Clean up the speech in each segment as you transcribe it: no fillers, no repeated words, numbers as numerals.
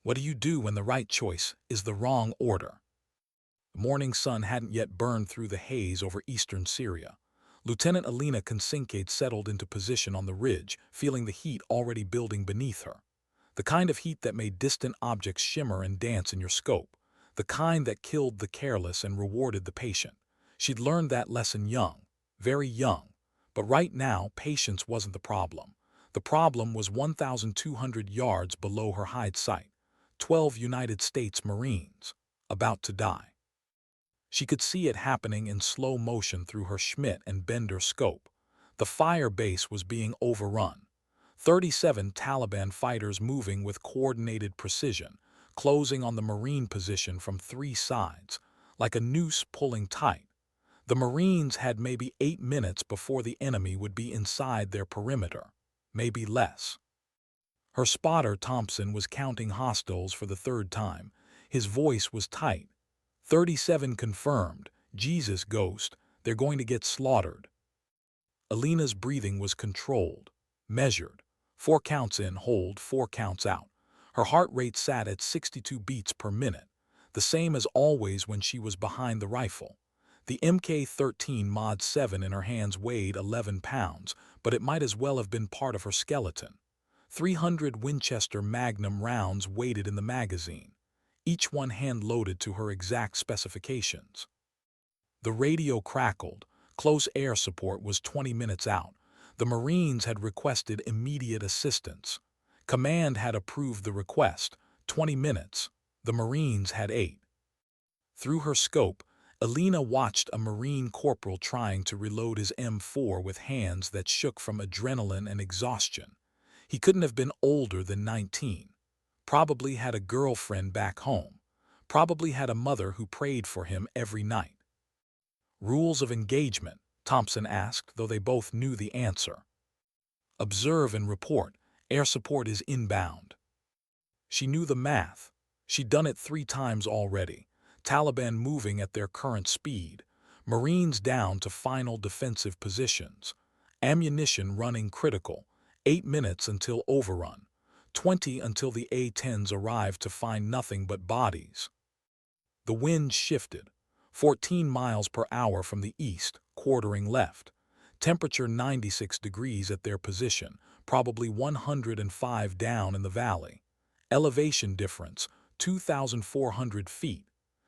What do you do when the right choice is the wrong order? The morning sun hadn't yet burned through the haze over eastern Syria. Lieutenant Alina Kincaid settled into position on the ridge, feeling the heat already building beneath her. The kind of heat that made distant objects shimmer and dance in your scope. The kind that killed the careless and rewarded the patient. She'd learned that lesson young, very young. But right now, patience wasn't the problem. The problem was 1,200 yards below her hide site. 12 United States Marines, about to die. She could see it happening in slow motion through her Schmidt and Bender scope. The fire base was being overrun. 37 Taliban fighters moving with coordinated precision, closing on the Marine position from three sides, like a noose pulling tight. The Marines had maybe 8 minutes before the enemy would be inside their perimeter, maybe less. Her spotter, Thompson, was counting hostiles for the third time. His voice was tight. 37 confirmed. Jesus, Ghost, they're going to get slaughtered. Alina's breathing was controlled, measured. 4 counts in, hold, 4 counts out. Her heart rate sat at 62 beats per minute, the same as always when she was behind the rifle. The Mk-13 Mod 7 in her hands weighed 11 pounds, but it might as well have been part of her skeleton. 300 Winchester Magnum rounds waited in the magazine, each one hand-loaded to her exact specifications. The radio crackled. Close air support was 20 minutes out. The Marines had requested immediate assistance. Command had approved the request. 20 minutes. The Marines had 8. Through her scope, Alina watched a Marine corporal trying to reload his M4 with hands that shook from adrenaline and exhaustion. He couldn't have been older than 19. Probably had a girlfriend back home. Probably had a mother who prayed for him every night. Rules of engagement, Thompson asked, though they both knew the answer. Observe and report. Air support is inbound. She knew the math. She'd done it 3 times already. Taliban moving at their current speed. Marines down to final defensive positions. Ammunition running critical. 8 minutes until overrun. 20 until the A-10s arrived to find nothing but bodies. The wind shifted. 14 miles per hour from the east, quartering left. Temperature 96 degrees at their position, probably 105 down in the valley. Elevation difference, 2,400 feet.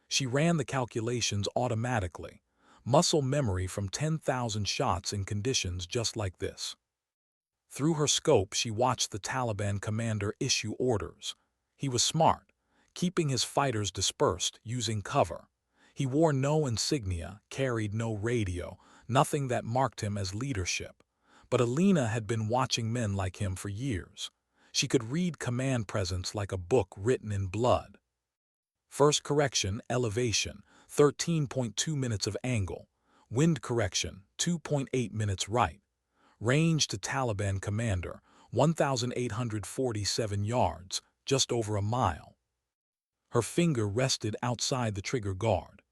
She ran the calculations automatically. Muscle memory from 10,000 shots in conditions just like this. Through her scope, she watched the Taliban commander issue orders. He was smart, keeping his fighters dispersed, using cover. He wore no insignia, carried no radio, nothing that marked him as leadership. But Alina had been watching men like him for years. She could read command presence like a book written in blood. First correction, elevation, 13.2 minutes of angle. Wind correction, 2.8 minutes right. Range to Taliban commander, 1,847 yards, just over a mile. Her finger rested outside the trigger guard.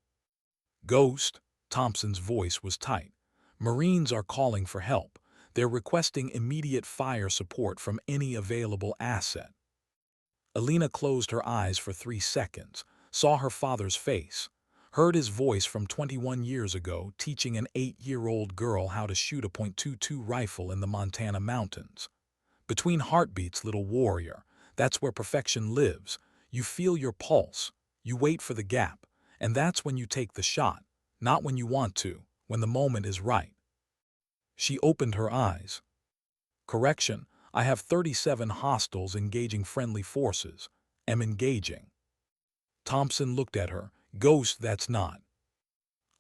Ghost, Thompson's voice was tight. Marines are calling for help. They're requesting immediate fire support from any available asset. Alina closed her eyes for 3 seconds, saw her father's face, heard his voice from 21 years ago teaching an 8-year-old girl how to shoot a .22 rifle in the Montana mountains. Between heartbeats, little warrior, that's where perfection lives. You feel your pulse, you wait for the gap, and that's when you take the shot, not when you want to, when the moment is right. She opened her eyes. Correction, I have 37 hostiles engaging friendly forces. Am engaging. Thompson looked at her. Ghost, that's not.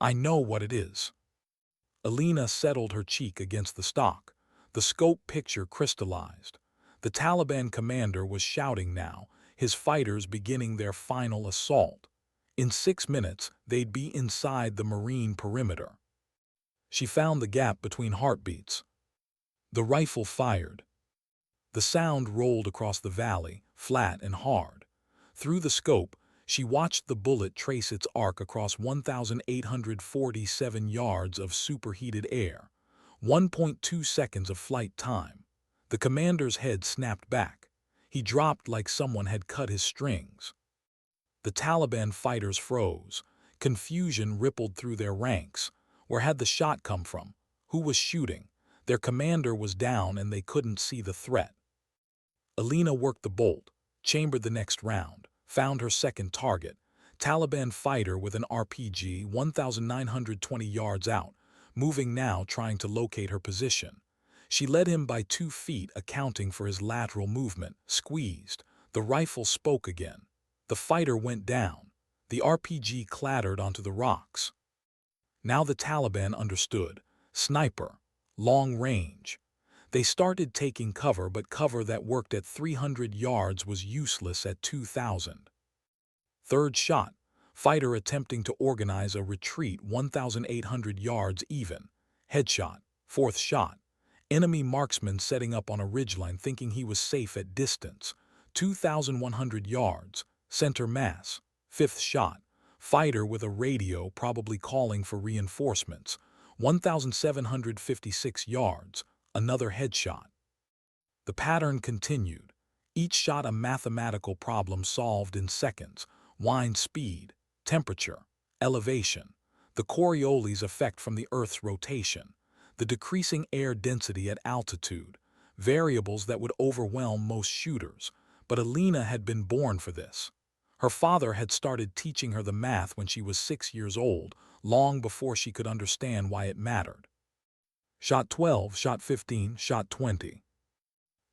I know what it is. Alina settled her cheek against the stock. The scope picture crystallized. The Taliban commander was shouting now, his fighters beginning their final assault. In 6 minutes, they'd be inside the Marine perimeter. She found the gap between heartbeats. The rifle fired. The sound rolled across the valley, flat and hard. Through the scope, she watched the bullet trace its arc across 1,847 yards of superheated air. 1.2 seconds of flight time. The commander's head snapped back. He dropped like someone had cut his strings. The Taliban fighters froze. Confusion rippled through their ranks. Where had the shot come from? Who was shooting? Their commander was down and they couldn't see the threat. Alina worked the bolt, chambered the next round, found her second target. Taliban fighter with an RPG 1,920 yards out, moving now trying to locate her position. She led him by 2 feet, accounting for his lateral movement, squeezed. The rifle spoke again. The fighter went down. The RPG clattered onto the rocks. Now the Taliban understood. Sniper. Long range. They started taking cover, but cover that worked at 300 yards was useless at 2,000. Third shot. Fighter attempting to organize a retreat 1,800 yards even. Headshot. Fourth shot. Enemy marksman setting up on a ridgeline thinking he was safe at distance. 2,100 yards. Center mass. Fifth shot. Fighter with a radio probably calling for reinforcements. 1,756 yards. Another headshot. The pattern continued. Each shot a mathematical problem solved in seconds. Wind speed, temperature, elevation, the Coriolis effect from the Earth's rotation, the decreasing air density at altitude, variables that would overwhelm most shooters. But Alina had been born for this. Her father had started teaching her the math when she was 6 years old, long before she could understand why it mattered. Shot 12, shot 15, shot 20.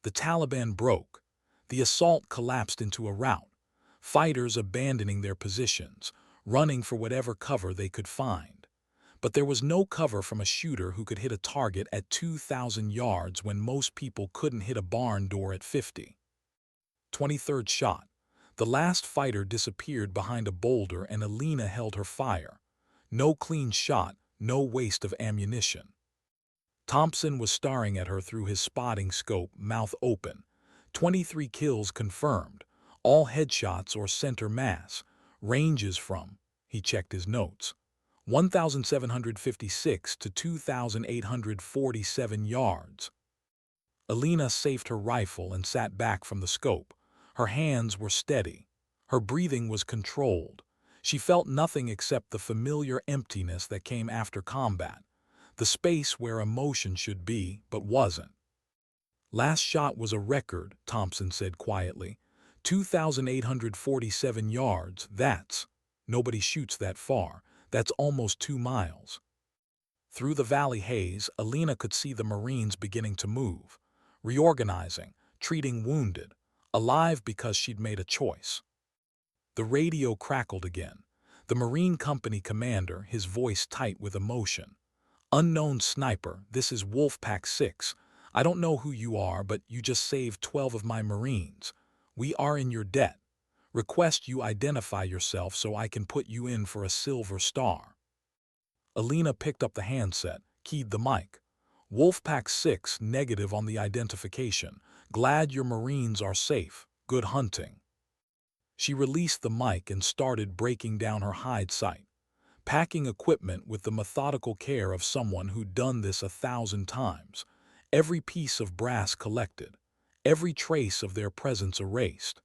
The Taliban broke. The assault collapsed into a rout. Fighters abandoning their positions, running for whatever cover they could find. But there was no cover from a shooter who could hit a target at 2,000 yards when most people couldn't hit a barn door at 50. 23rd shot. The last fighter disappeared behind a boulder and Alina held her fire. No clean shot, no waste of ammunition. Thompson was staring at her through his spotting scope, mouth open. 23 kills confirmed, all headshots or center mass. Ranges from, he checked his notes, 1,756 to 2,847 yards. Alina safed her rifle and sat back from the scope. Her hands were steady. Her breathing was controlled. She felt nothing except the familiar emptiness that came after combat. The space where emotion should be, but wasn't. Last shot was a record, Thompson said quietly. 2,847 yards, nobody shoots that far. That's almost 2 miles. Through the valley haze, Alina could see the Marines beginning to move, reorganizing, treating wounded, alive because she'd made a choice. The radio crackled again. The Marine Company commander, his voice tight with emotion. Unknown sniper, this is Wolfpack 6. I don't know who you are, but you just saved 12 of my Marines. We are in your debt. Request you identify yourself so I can put you in for a silver star. Alina picked up the handset, keyed the mic. Wolfpack 6, negative on the identification. Glad your Marines are safe. Good hunting. She released the mic and started breaking down her hide sight. Packing equipment with the methodical care of someone who'd done this 1,000 times. Every piece of brass collected. Every trace of their presence erased.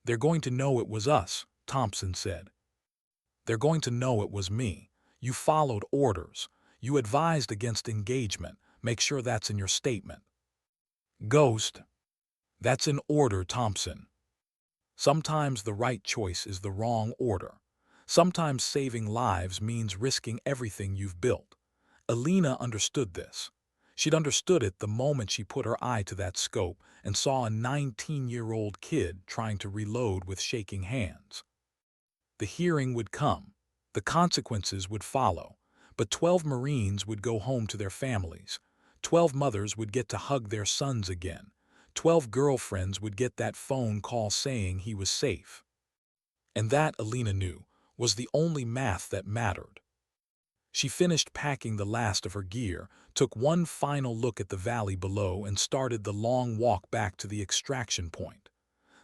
They're going to know it was us, Thompson said. They're going to know it was me. You followed orders. You advised against engagement. Make sure that's in your statement. Ghost. That's in order, Thompson. Sometimes the right choice is the wrong order. Sometimes saving lives means risking everything you've built. Alina understood this. She'd understood it the moment she put her eye to that scope and saw a 19-year-old kid trying to reload with shaking hands. The hearing would come. The consequences would follow. But 12 Marines would go home to their families. 12 mothers would get to hug their sons again. 12 girlfriends would get that phone call saying he was safe. And that, Alina knew, was the only math that mattered. She finished packing the last of her gear, took one final look at the valley below, and started the long walk back to the extraction point.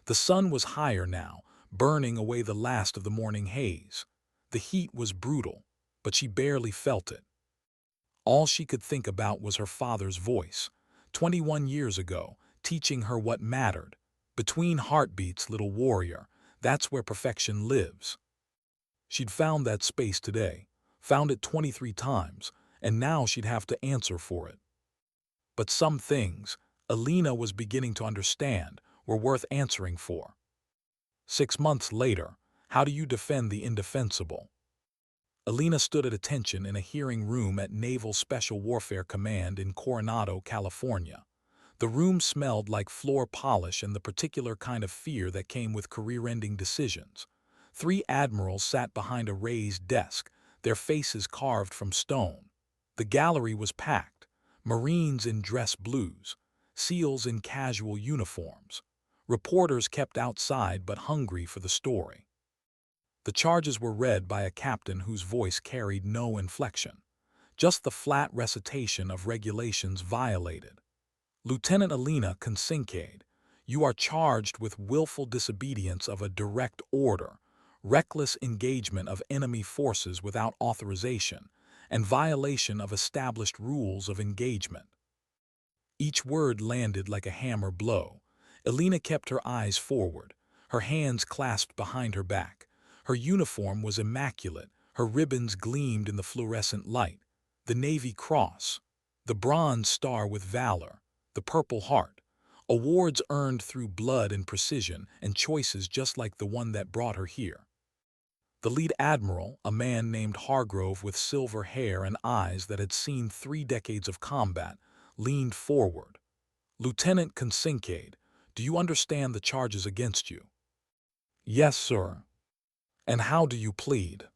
The sun was higher now, burning away the last of the morning haze. The heat was brutal, but she barely felt it. All she could think about was her father's voice, 21 years ago, teaching her what mattered. Between heartbeats, little warrior, that's where perfection lives. She'd found that space today, found it 23 times, and now she'd have to answer for it. But some things, Alina was beginning to understand, were worth answering for. 6 months later, how do you defend the indefensible? Alina stood at attention in a hearing room at Naval Special Warfare Command in Coronado, California. The room smelled like floor polish and the particular kind of fear that came with career-ending decisions. 3 admirals sat behind a raised desk, their faces carved from stone. The gallery was packed, Marines in dress blues, SEALs in casual uniforms. Reporters kept outside but hungry for the story. The charges were read by a captain whose voice carried no inflection, just the flat recitation of regulations violated. Lieutenant Alina Kincaid, you are charged with willful disobedience of a direct order, reckless engagement of enemy forces without authorization, and violation of established rules of engagement. Each word landed like a hammer blow. Alina kept her eyes forward, her hands clasped behind her back. Her uniform was immaculate, her ribbons gleamed in the fluorescent light. The Navy Cross, the Bronze Star with Valor, the Purple Heart, awards earned through blood and precision and choices just like the one that brought her here. The lead admiral, a man named Hargrove with silver hair and eyes that had seen 3 decades of combat, leaned forward. Lieutenant Kincaid, do you understand the charges against you? Yes, sir. And how do you plead?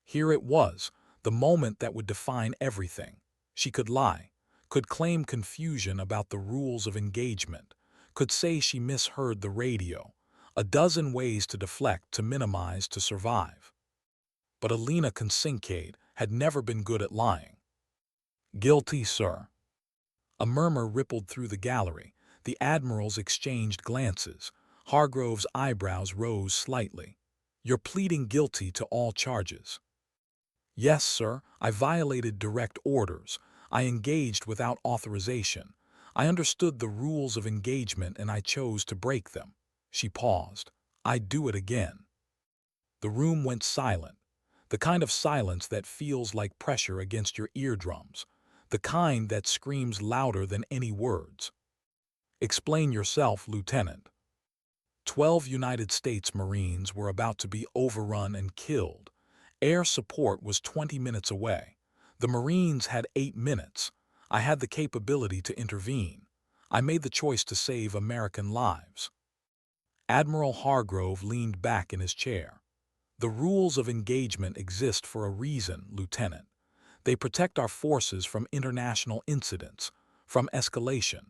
Here it was, the moment that would define everything. She could lie, could claim confusion about the rules of engagement, could say she misheard the radio, a dozen ways to deflect, to minimize, to survive. But Alina Kincaid had never been good at lying. Guilty, sir. A murmur rippled through the gallery. The admirals exchanged glances. Hargrove's eyebrows rose slightly. You're pleading guilty to all charges. Yes, sir, I violated direct orders. I engaged without authorization. I understood the rules of engagement and I chose to break them. She paused. I'd do it again. The room went silent. The kind of silence that feels like pressure against your eardrums. The kind that screams louder than any words. Explain yourself, Lieutenant. 12 United States Marines were about to be overrun and killed. Air support was 20 minutes away. The Marines had 8 minutes. I had the capability to intervene. I made the choice to save American lives. Admiral Hargrove leaned back in his chair. The rules of engagement exist for a reason, Lieutenant. They protect our forces from international incidents, from escalation,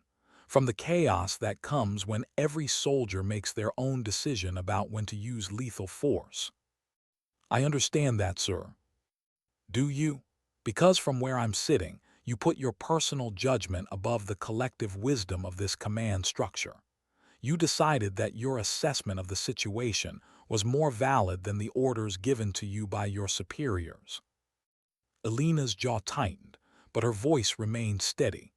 from the chaos that comes when every soldier makes their own decision about when to use lethal force. I understand that, sir. Do you? Because from where I'm sitting, you put your personal judgment above the collective wisdom of this command structure. You decided that your assessment of the situation was more valid than the orders given to you by your superiors. Alina's jaw tightened, but her voice remained steady.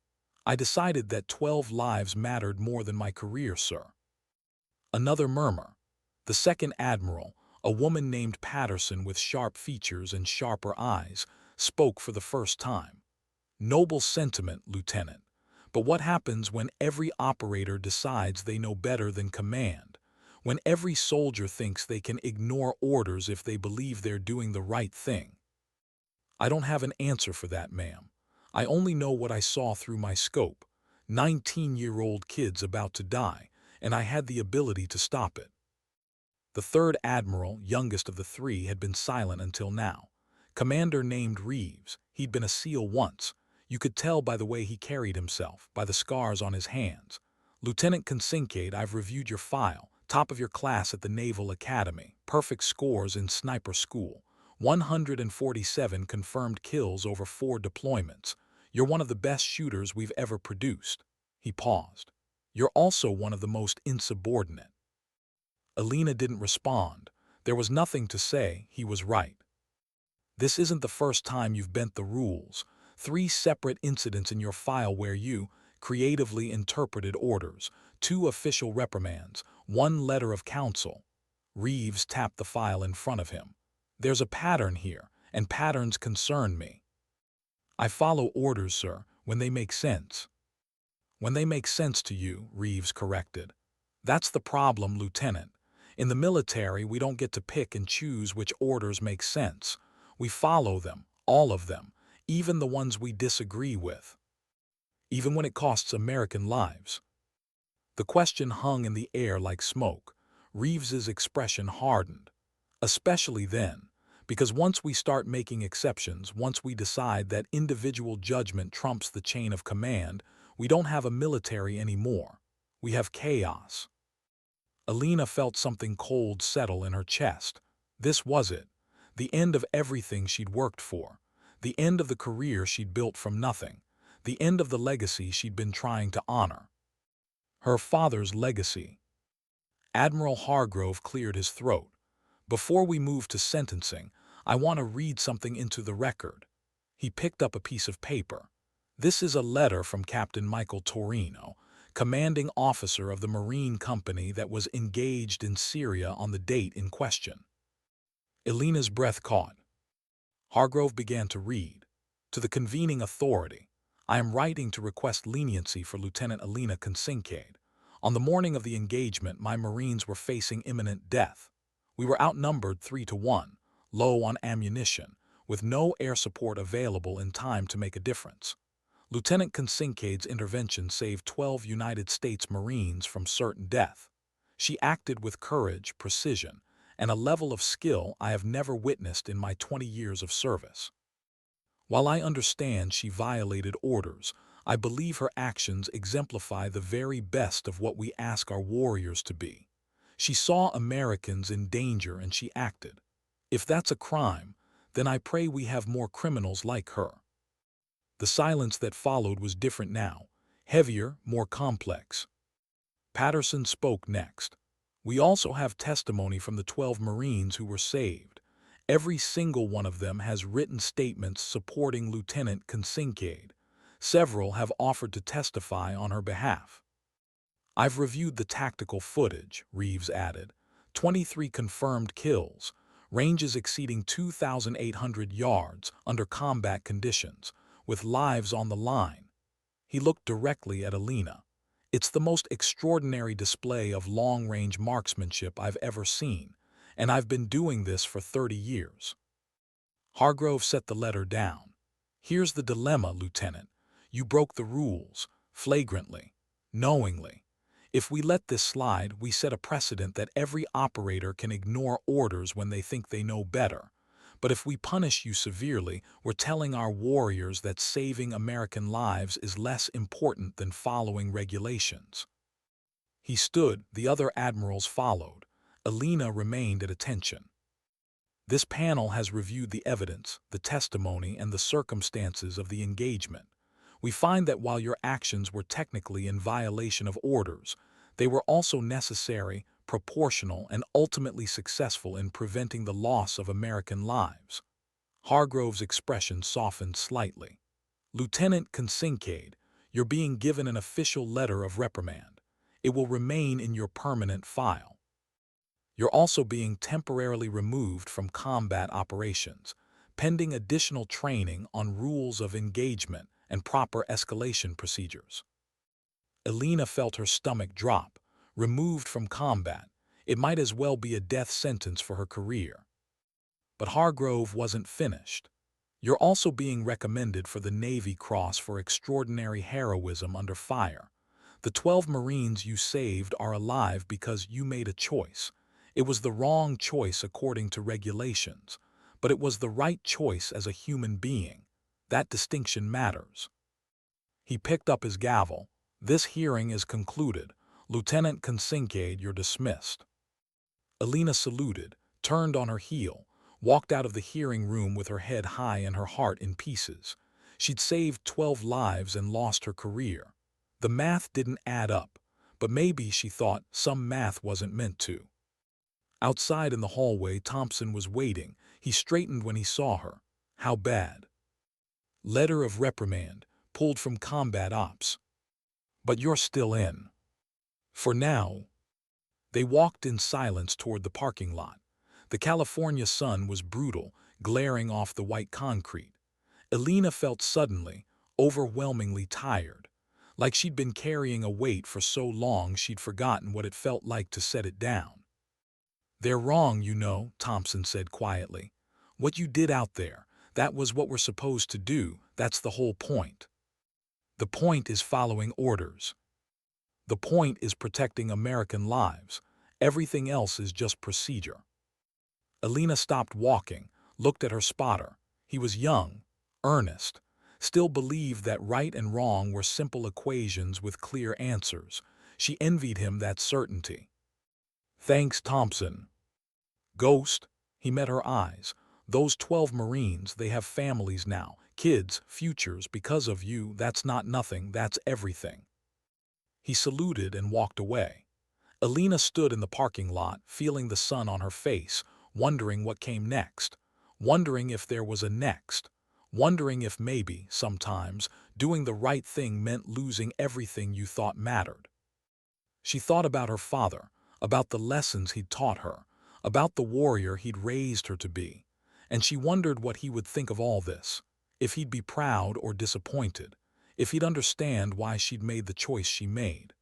I decided that 12 lives mattered more than my career, sir. Another murmur. The second admiral, a woman named Patterson with sharp features and sharper eyes, spoke for the first time. Noble sentiment, Lieutenant. But what happens when every operator decides they know better than command? When every soldier thinks they can ignore orders if they believe they're doing the right thing? I don't have an answer for that, ma'am. I only know what I saw through my scope. 19-year-old kids about to die, and I had the ability to stop it. The third admiral, youngest of the 3, had been silent until now. Commander named Reeves. He'd been a SEAL once. You could tell by the way he carried himself, by the scars on his hands. Lieutenant Kincaid, I've reviewed your file. Top of your class at the Naval Academy. Perfect scores in sniper school. 147 confirmed kills over 4 deployments. You're one of the best shooters we've ever produced. He paused. You're also one of the most insubordinate. Alina didn't respond. There was nothing to say. He was right. This isn't the first time you've bent the rules. 3 separate incidents in your file where you creatively interpreted orders. 2 official reprimands, 1 letter of counsel. Reeves tapped the file in front of him. There's a pattern here, and patterns concern me. I follow orders, sir, when they make sense. When they make sense to you, Reeves corrected. That's the problem, Lieutenant. In the military, we don't get to pick and choose which orders make sense. We follow them, all of them, even the ones we disagree with. Even when it costs American lives. The question hung in the air like smoke. Reeves's expression hardened. Especially then, because once we start making exceptions, once we decide that individual judgment trumps the chain of command, we don't have a military anymore. We have chaos. Alina felt something cold settle in her chest. This was it. The end of everything she'd worked for. The end of the career she'd built from nothing. The end of the legacy she'd been trying to honor. Her father's legacy. Admiral Hargrove cleared his throat. Before we move to sentencing, I want to read something into the record. He picked up a piece of paper. This is a letter from Captain Michael Torino, commanding officer of the Marine Company that was engaged in Syria on the date in question. Alina's breath caught. Hargrove began to read. To the convening authority, I am writing to request leniency for Lieutenant Alina Kincaid. On the morning of the engagement, my Marines were facing imminent death. We were outnumbered 3-1, low on ammunition, with no air support available in time to make a difference. Lieutenant Kincaid's intervention saved 12 United States Marines from certain death. She acted with courage, precision, and a level of skill I have never witnessed in my 20 years of service. While I understand she violated orders, I believe her actions exemplify the very best of what we ask our warriors to be. She saw Americans in danger and she acted. If that's a crime, then I pray we have more criminals like her. The silence that followed was different now, heavier, more complex. Patterson spoke next. We also have testimony from the 12 Marines who were saved. Every single one of them has written statements supporting Lieutenant Kincaid. Several have offered to testify on her behalf. I've reviewed the tactical footage, Reeves added. 23 confirmed kills, ranges exceeding 2,800 yards under combat conditions, with lives on the line. He looked directly at Alina. It's the most extraordinary display of long-range marksmanship I've ever seen, and I've been doing this for 30 years. Hargrove set the letter down. Here's the dilemma, Lieutenant. You broke the rules, flagrantly, knowingly. If we let this slide, we set a precedent that every operator can ignore orders when they think they know better. But if we punish you severely, we're telling our warriors that saving American lives is less important than following regulations. He stood, the other admirals followed. Alina remained at attention. This panel has reviewed the evidence, the testimony, and the circumstances of the engagement. We find that while your actions were technically in violation of orders, they were also necessary, proportional, and ultimately successful in preventing the loss of American lives. Hargrove's expression softened slightly. Lieutenant Kincaid, you're being given an official letter of reprimand. It will remain in your permanent file. You're also being temporarily removed from combat operations, pending additional training on rules of engagement and proper escalation procedures. Alina felt her stomach drop. Removed from combat, it might as well be a death sentence for her career. But Hargrove wasn't finished. You're also being recommended for the Navy Cross for extraordinary heroism under fire. The 12 Marines you saved are alive because you made a choice. It was the wrong choice according to regulations, but it was the right choice as a human being. That distinction matters. He picked up his gavel. This hearing is concluded. Lieutenant Kincaid, you're dismissed. Alina saluted, turned on her heel, walked out of the hearing room with her head high and her heart in pieces. She'd saved 12 lives and lost her career. The math didn't add up, but maybe, she thought, some math wasn't meant to. Outside in the hallway, Thompson was waiting. He straightened when he saw her. How bad? Letter of reprimand, pulled from combat ops. But you're still in. For now, they walked in silence toward the parking lot. The California sun was brutal, glaring off the white concrete. Alina felt suddenly, overwhelmingly tired, like she'd been carrying a weight for so long she'd forgotten what it felt like to set it down. "They're wrong, you know," Thompson said quietly. "What you did out there, that was what we're supposed to do, that's the whole point. The point is following orders. The point is protecting American lives. Everything else is just procedure." Alina stopped walking, looked at her spotter. He was young, earnest, still believed that right and wrong were simple equations with clear answers. She envied him that certainty. "Thanks, Thompson." "Ghost," he met her eyes. "Those 12 Marines, they have families now, kids, futures. Because of you, that's not nothing, that's everything." He saluted and walked away. Alina stood in the parking lot, feeling the sun on her face, wondering what came next, wondering if there was a next, wondering if maybe, sometimes, doing the right thing meant losing everything you thought mattered. She thought about her father, about the lessons he'd taught her, about the warrior he'd raised her to be, and she wondered what he would think of all this, if he'd be proud or disappointed, if he'd understand why she'd made the choice she made.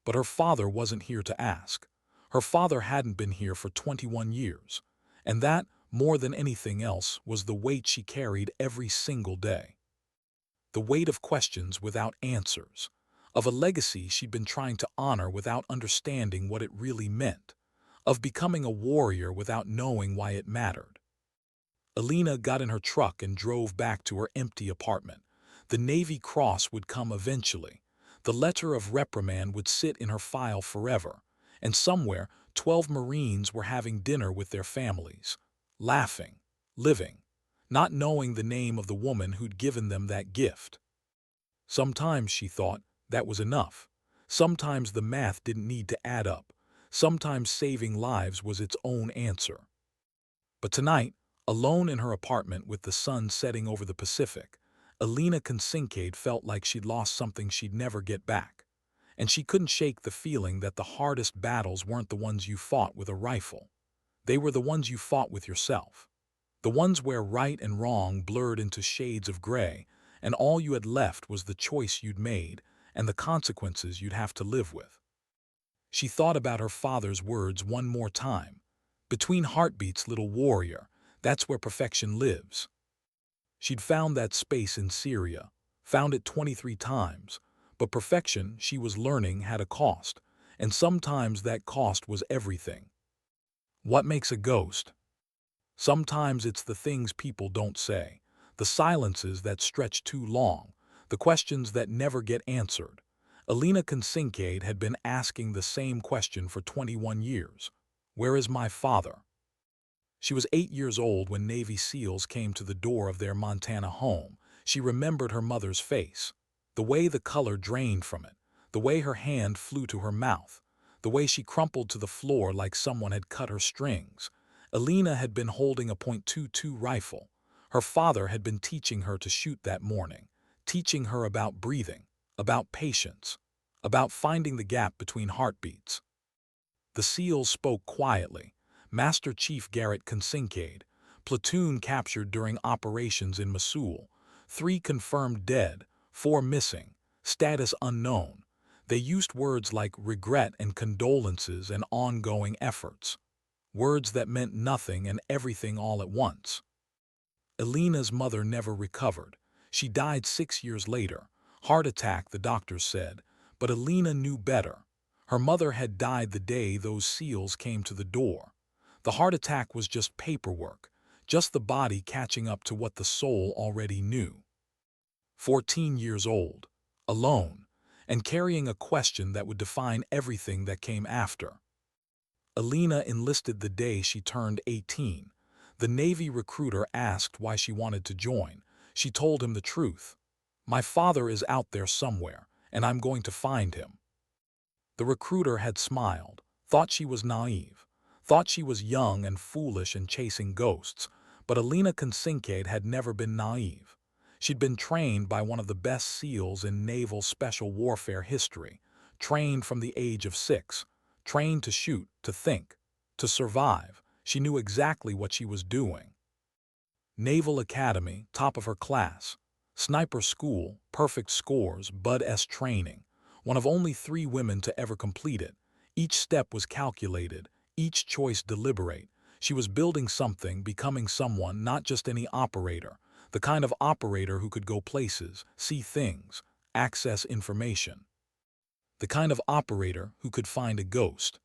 But her father wasn't here to ask. Her father hadn't been here for 21 years, and that, more than anything else, was the weight she carried every single day. The weight of questions without answers, of a legacy she'd been trying to honor without understanding what it really meant, of becoming a warrior without knowing why it mattered. Alina got in her truck and drove back to her empty apartment. The Navy Cross would come eventually. The letter of reprimand would sit in her file forever, and somewhere 12 Marines were having dinner with their families, laughing, living, not knowing the name of the woman who'd given them that gift. Sometimes, she thought, that was enough. Sometimes the math didn't need to add up. Sometimes saving lives was its own answer. But tonight, alone in her apartment with the sun setting over the Pacific, Alina Kincaid felt like she'd lost something she'd never get back. And she couldn't shake the feeling that the hardest battles weren't the ones you fought with a rifle. They were the ones you fought with yourself. The ones where right and wrong blurred into shades of gray, and all you had left was the choice you'd made and the consequences you'd have to live with. She thought about her father's words one more time. "Between heartbeats, little warrior, that's where perfection lives." She'd found that space in Syria, found it 23 times, but perfection, she was learning, had a cost, and sometimes that cost was everything. What makes a ghost? Sometimes it's the things people don't say, the silences that stretch too long, the questions that never get answered. Alina Kincaid had been asking the same question for 21 years. Where is my father? She was 8 years old when Navy SEALs came to the door of their Montana home. She remembered her mother's face, the way the color drained from it, the way her hand flew to her mouth, the way she crumpled to the floor like someone had cut her strings. Alina had been holding a .22 rifle. Her father had been teaching her to shoot that morning, teaching her about breathing, about patience, about finding the gap between heartbeats. The SEALs spoke quietly. Master Chief Garrett Kincaid, platoon captured during operations in Mosul, 3 confirmed dead, 4 missing, status unknown. They used words like regret and condolences and ongoing efforts. Words that meant nothing and everything all at once. Alina's mother never recovered. She died 6 years later. Heart attack, the doctors said. But Alina knew better. Her mother had died the day those SEALs came to the door. The heart attack was just paperwork, just the body catching up to what the soul already knew. 14 years old, alone, and carrying a question that would define everything that came after. Alina enlisted the day she turned 18. The Navy recruiter asked why she wanted to join. She told him the truth. "My father is out there somewhere, and I'm going to find him." The recruiter had smiled, thought she was naive, thought she was young and foolish and chasing ghosts, but Alina Kincaid had never been naive. She'd been trained by one of the best SEALs in naval special warfare history, trained from the age of 6, trained to shoot, to think, to survive. She knew exactly what she was doing. Naval Academy, top of her class. Sniper school, perfect scores, Bud S training. One of only 3 women to ever complete it. Each step was calculated, each choice deliberate. She was building something, becoming someone, not just any operator. The kind of operator who could go places, see things, access information. The kind of operator who could find a ghost.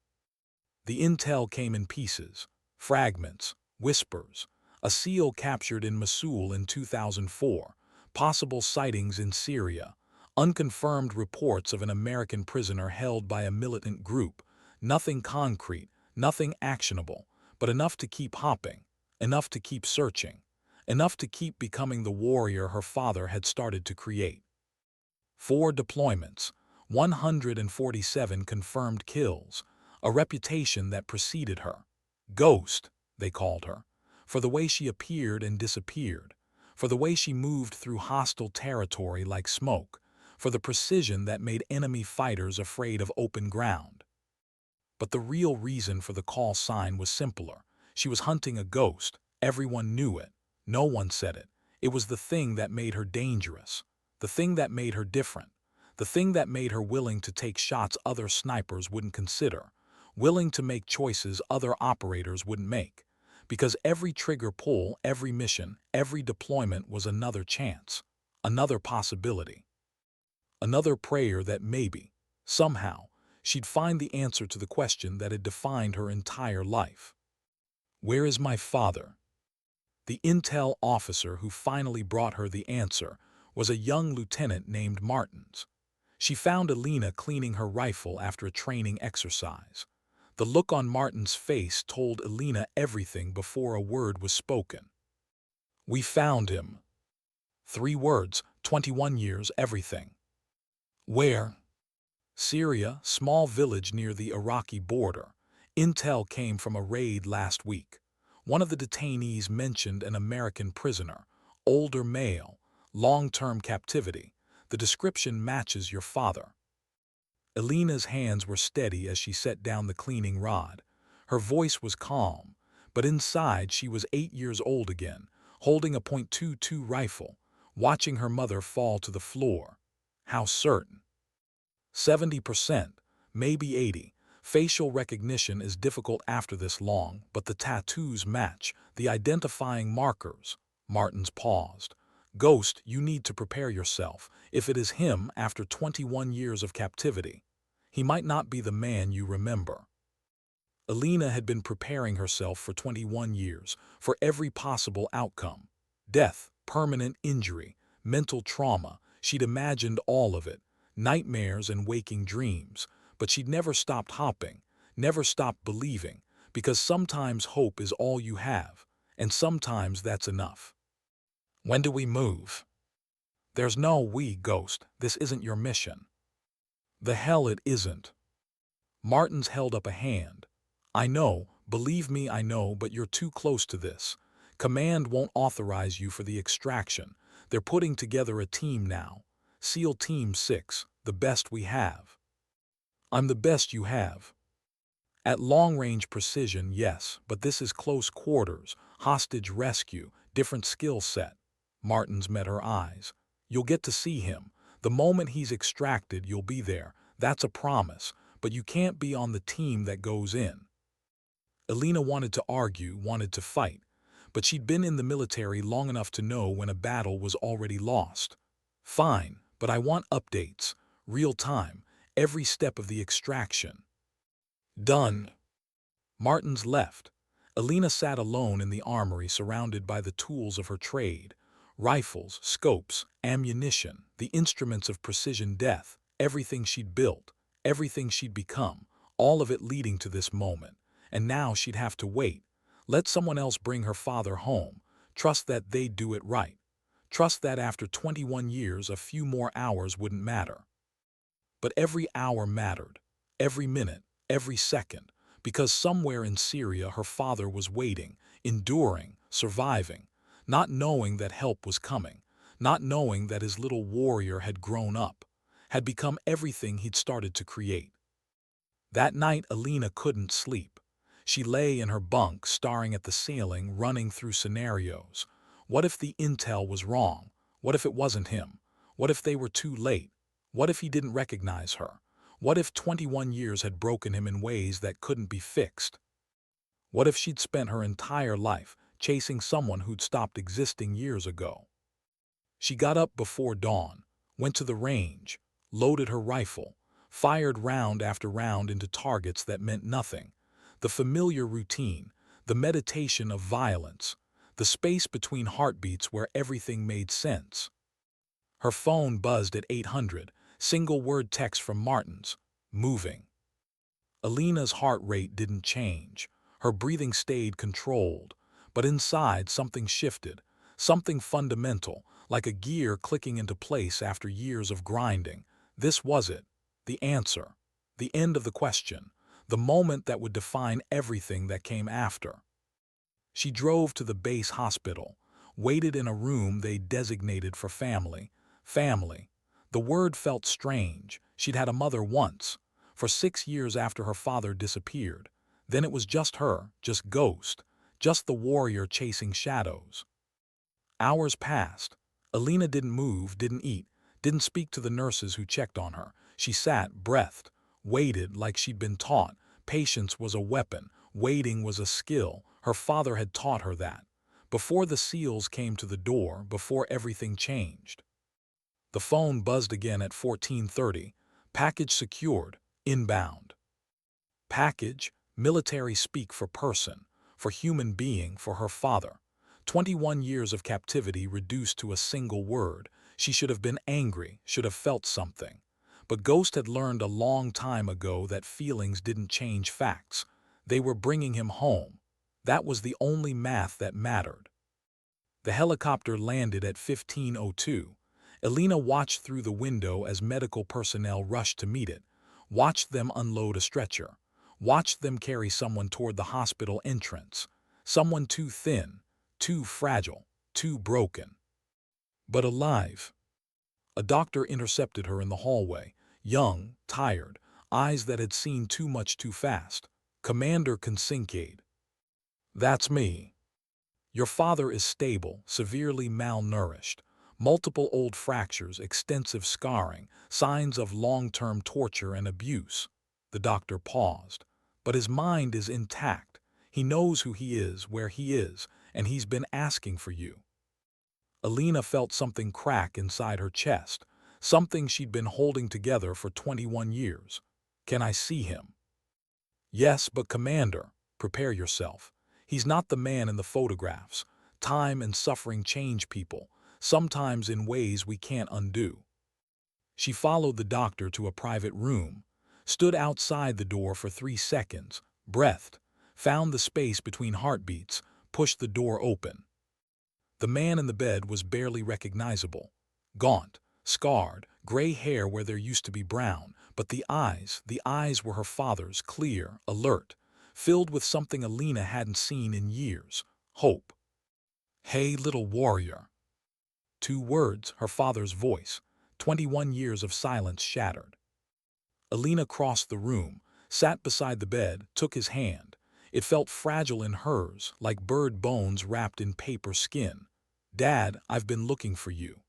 The intel came in pieces, fragments, whispers. A SEAL captured in Mosul in 2004, possible sightings in Syria, unconfirmed reports of an American prisoner held by a militant group. Nothing concrete, nothing actionable, but enough to keep hopping, enough to keep searching, enough to keep becoming the warrior her father had started to create. 4 deployments, 147 confirmed kills, a reputation that preceded her. Ghost, they called her, for the way she appeared and disappeared, for the way she moved through hostile territory like smoke, for the precision that made enemy fighters afraid of open ground. But the real reason for the call sign was simpler. She was hunting a ghost. Everyone knew it. No one said it. It was the thing that made her dangerous, the thing that made her different, the thing that made her willing to take shots other snipers wouldn't consider, willing to make choices other operators wouldn't make. Because every trigger pull, every mission, every deployment was another chance, another possibility, another prayer that maybe, somehow, she'd find the answer to the question that had defined her entire life. Where is my father? The intel officer who finally brought her the answer was a young lieutenant named Martins. She found Alina cleaning her rifle after a training exercise. The look on Martin's face told Alina everything before a word was spoken. We found him. 3 words, 21 years, everything. Where? Syria, small village near the Iraqi border. Intel came from a raid last week. One of the detainees mentioned an American prisoner, older male, long-term captivity. The description matches your father. Alina's hands were steady as she set down the cleaning rod. Her voice was calm, but inside she was 8 years old again, holding a .22 rifle, watching her mother fall to the floor. How certain? 70%, maybe 80. Facial recognition is difficult after this long, but the tattoos match, the identifying markers. Martins paused. Ghost, you need to prepare yourself. If it is him after 21 years of captivity, he might not be the man you remember. Alina had been preparing herself for 21 years, for every possible outcome. Death, permanent injury, mental trauma. She'd imagined all of it, nightmares and waking dreams, but she'd never stopped hopping, never stopped believing, because sometimes hope is all you have, and sometimes that's enough. When do we move? There's no we, Ghost. This isn't your mission. The hell it isn't. Martins held up a hand. I know, believe me I know, but you're too close to this. Command won't authorize you for the extraction. They're putting together a team now. SEAL Team 6, the best we have. I'm the best you have. At long-range precision, yes, but this is close quarters, hostage rescue, different skill set. Martins met her eyes. You'll get to see him. The moment he's extracted, you'll be there. That's a promise, but you can't be on the team that goes in. Alina wanted to argue, wanted to fight, but she'd been in the military long enough to know when a battle was already lost. Fine, but I want updates, real time, every step of the extraction. Done. Martins left. Alina sat alone in the armory surrounded by the tools of her trade. Rifles, scopes, ammunition, the instruments of precision death, everything she'd built, everything she'd become, all of it leading to this moment. And now she'd have to wait. Let someone else bring her father home. Trust that they'd do it right. Trust that after 21 years a few more hours wouldn't matter. But every hour mattered. Every minute, every second. Because somewhere in Syria her father was waiting, enduring, surviving, not knowing that help was coming, not knowing that his little warrior had grown up, had become everything he'd started to create. That night, Alina couldn't sleep. She lay in her bunk, staring at the ceiling, running through scenarios. What if the intel was wrong? What if it wasn't him? What if they were too late? What if he didn't recognize her? What if 21 years had broken him in ways that couldn't be fixed? What if she'd spent her entire life chasing someone who'd stopped existing years ago? She got up before dawn, went to the range, loaded her rifle, fired round after round into targets that meant nothing. The familiar routine, the meditation of violence, the space between heartbeats where everything made sense. Her phone buzzed at 800, single-word text from Martin's, moving. Alina's heart rate didn't change. Her breathing stayed controlled. But inside, something shifted, something fundamental, like a gear clicking into place after years of grinding. This was it, the answer, the end of the question, the moment that would define everything that came after. She drove to the base hospital, waited in a room they designated for family. Family. The word felt strange. She'd had a mother once, for 6 years after her father disappeared. Then it was just her, just Ghost, just the warrior chasing shadows. Hours passed. Alina didn't move, didn't eat, didn't speak to the nurses who checked on her. She sat, breathed, waited like she'd been taught. Patience was a weapon. Waiting was a skill. Her father had taught her that. Before the SEALs came to the door, before everything changed. The phone buzzed again at 14:30. Package secured. Inbound. Package, military speak for person, for human being, for her father. 21 years of captivity reduced to a single word. She should have been angry, should have felt something. But Ghost had learned a long time ago that feelings didn't change facts. They were bringing him home. That was the only math that mattered. The helicopter landed at 15:02. Alina watched through the window as medical personnel rushed to meet it, watched them unload a stretcher, watched them carry someone toward the hospital entrance, someone too thin, too fragile, too broken. But alive. A doctor intercepted her in the hallway, young, tired, eyes that had seen too much too fast. Commander Kincaid. That's me. Your father is stable, severely malnourished. Multiple old fractures, extensive scarring, signs of long-term torture and abuse. The doctor paused. But his mind is intact. He knows who he is, where he is, and he's been asking for you. Alina felt something crack inside her chest, something she'd been holding together for 21 years. Can I see him? Yes, but Commander, prepare yourself. He's not the man in the photographs. Time and suffering change people, sometimes in ways we can't undo. She followed the doctor to a private room, stood outside the door for 3 seconds, breathed, found the space between heartbeats, pushed the door open. The man in the bed was barely recognizable. Gaunt, scarred, gray hair where there used to be brown, but the eyes were her father's, clear, alert, filled with something Alina hadn't seen in years, hope. Hey, little warrior. 2 words, her father's voice. 21 years of silence shattered. Alina crossed the room, sat beside the bed, took his hand. It felt fragile in hers, like bird bones wrapped in paper skin. Dad, I've been looking for you.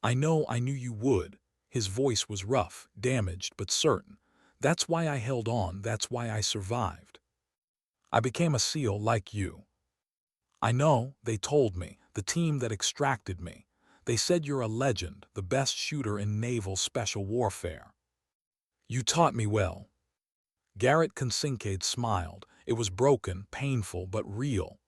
I knew you would. His voice was rough, damaged, but certain. That's why I held on, that's why I survived. I became a SEAL like you. I know, they told me, the team that extracted me. They said you're a legend, the best shooter in naval special warfare. You taught me well. Garrett Kincaid smiled. It was broken, painful, but real.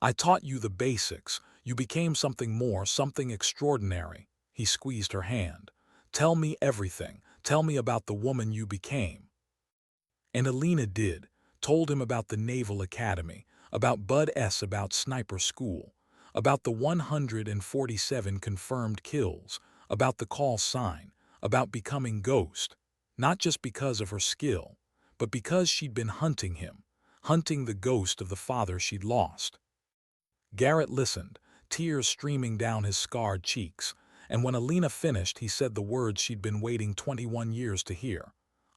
I taught you the basics. You became something more, something extraordinary. He squeezed her hand. Tell me everything. Tell me about the woman you became. And Alina did. Told him about the Naval Academy, about Bud S., about sniper school, about the 147 confirmed kills, about the call sign, about becoming Ghost. Not just because of her skill, but because she'd been hunting him, hunting the ghost of the father she'd lost. Garrett listened, tears streaming down his scarred cheeks. And when Alina finished, he said the words she'd been waiting 21 years to hear.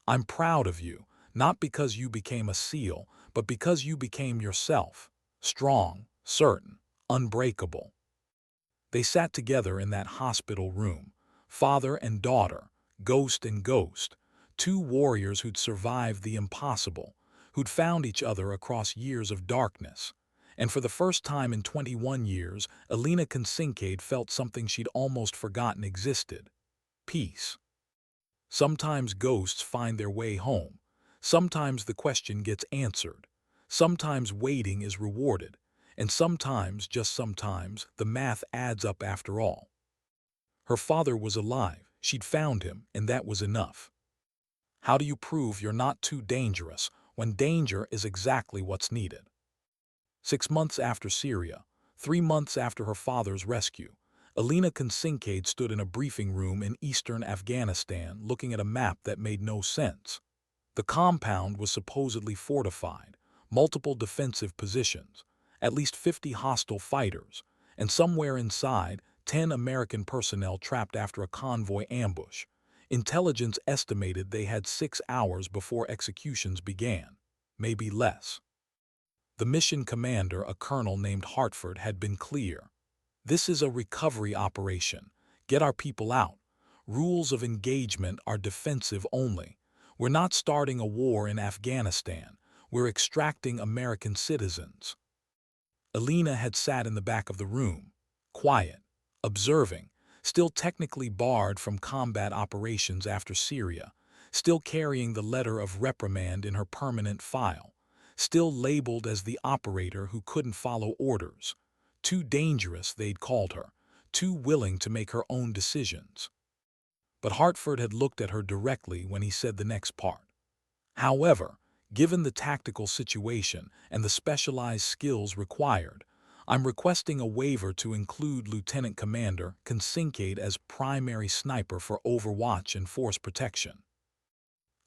"I'm proud of you, not because you became a SEAL, but because you became yourself. Strong, certain, unbreakable." They sat together in that hospital room, father and daughter, ghost and ghost, two warriors who'd survived the impossible, who'd found each other across years of darkness. And for the first time in 21 years, Alina Kincaid felt something she'd almost forgotten existed: peace. Sometimes ghosts find their way home. Sometimes the question gets answered. Sometimes waiting is rewarded. And sometimes, just sometimes, the math adds up after all. Her father was alive. She'd found him, and that was enough. How do you prove you're not too dangerous when danger is exactly what's needed? 6 months after Syria, 3 months after her father's rescue, Alina Kincaid stood in a briefing room in eastern Afghanistan looking at a map that made no sense. The compound was supposedly fortified, multiple defensive positions, at least 50 hostile fighters, and somewhere inside, 10 American personnel trapped after a convoy ambush. Intelligence estimated they had 6 hours before executions began, maybe less. The mission commander, a colonel named Hartford, had been clear. "This is a recovery operation. Get our people out. Rules of engagement are defensive only. We're not starting a war in Afghanistan. We're extracting American citizens." Alina had sat in the back of the room, quiet, observing, still technically barred from combat operations after Syria, still carrying the letter of reprimand in her permanent file, still labeled as the operator who couldn't follow orders. Too dangerous, they'd called her, too willing to make her own decisions. But Hartford had looked at her directly when he said the next part. "However, given the tactical situation and the specialized skills required, I'm requesting a waiver to include Lieutenant Commander Kincaid as primary sniper for overwatch and force protection."